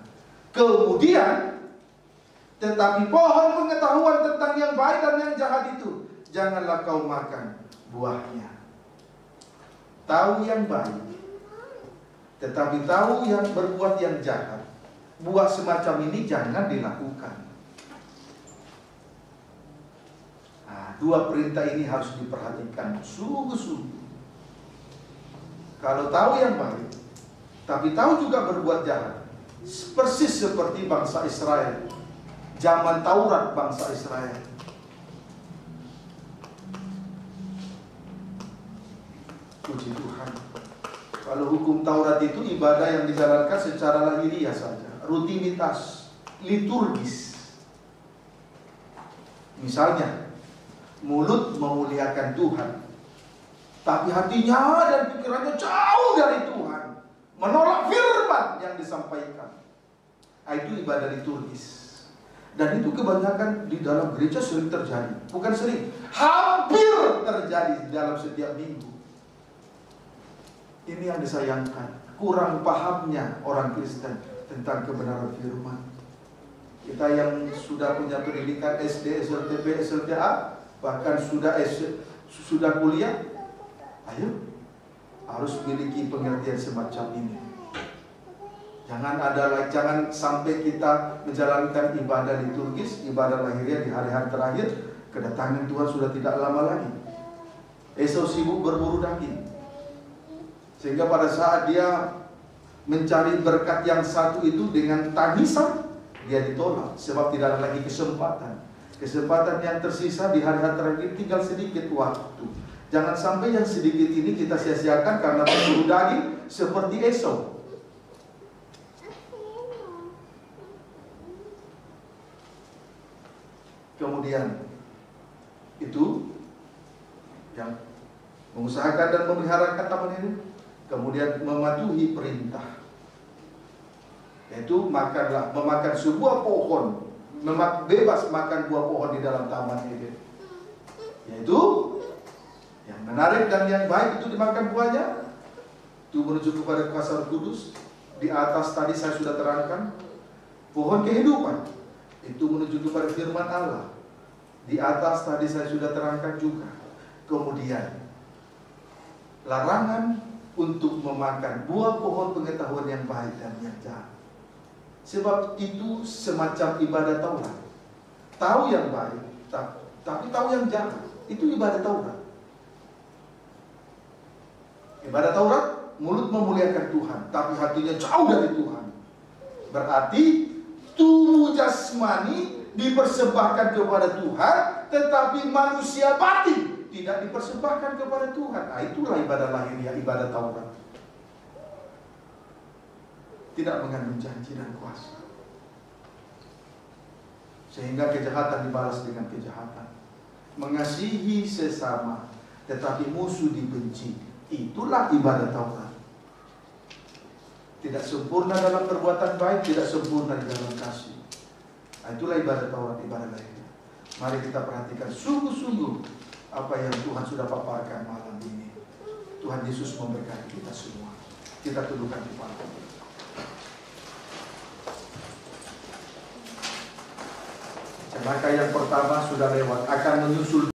Kemudian, tetapi pohon pengetahuan tentang yang baik dan yang jahat itu, janganlah kau makan buahnya. Tahu yang baik, tetapi tahu yang berbuat yang jahat. Buah semacam ini jangan dilakukan. Nah, 2 perintah ini harus diperhatikan sungguh-sungguh. Kalau tahu yang baik, tapi tahu juga berbuat jahat, persis seperti bangsa Israel, zaman Taurat bangsa Israel. Puji Tuhan. Kalau hukum Taurat itu ibadah yang dijalankan secara lahiriah saja, rutinitas, liturgis. Misalnya, mulut memuliakan Tuhan, tapi hatinya dan pikirannya jauh dari Tuhan, menolak firman yang disampaikan. Itu ibadah liturgis. Dan itu kebanyakan di dalam gereja sering terjadi. Bukan sering, hampir terjadi dalam setiap minggu. Ini yang disayangkan, kurang pahamnya orang Kristen tentang kebenaran firman. Kita yang sudah punya pendidikan SD, SLTB, SLTA, bahkan sudah kuliah, ayo harus memiliki pengertian semacam ini. Jangan sampai kita menjalankan ibadah liturgis, ibadah lahiriah di hari-hari terakhir, kedatangan Tuhan sudah tidak lama lagi. Esau sibuk berburu daging, sehingga pada saat dia mencari berkat yang satu itu dengan tangisan, dia ditolak sebab tidak ada lagi kesempatan. Kesempatan yang tersisa di hari-hari terakhir tinggal sedikit waktu. Jangan sampai yang sedikit ini kita sia-siakan karena berburu daging seperti Esau. Kemudian itu yang mengusahakan dan memelihara taman ini. Kemudian mematuhi perintah, yaitu memakan sebuah pohon, bebas makan buah pohon di dalam taman Eden, yaitu yang menarik dan yang baik itu dimakan buahnya. Itu menuju kepada kuasa Roh Kudus. Di atas tadi saya sudah terangkan pohon kehidupan, itu menuju kepada firman Allah. Di atas tadi saya sudah terangkan juga. Kemudian larangan untuk memakan buah pohon pengetahuan yang baik dan yang jahat. Sebab itu semacam ibadah Taurat. Tahu yang baik, tapi tahu yang jahat. Itu ibadah Taurat. Ibadah Taurat, mulut memuliakan Tuhan, tapi hatinya jauh dari Tuhan. Berarti tubuh jasmani dipersembahkan kepada Tuhan, tetapi manusia batin tidak dipersembahkan kepada Tuhan. Itulah ibadah lahiriah, ibadah Taurat. Tidak mengandung janji dan kuasa, sehingga kejahatan dibalas dengan kejahatan. Mengasihi sesama, tetapi musuh dibenci. Itulah ibadah Taurat. Tidak sempurna dalam perbuatan baik, tidak sempurna di dalam kasih. Itulah ibadah Taurat, ibadah lahiriah. Mari kita perhatikan sungguh-sungguh apa yang Tuhan sudah paparkan malam ini. Tuhan Yesus memberkati kita semua. Kita tundukkan kepala. Maka yang pertama sudah lewat, akan menyusul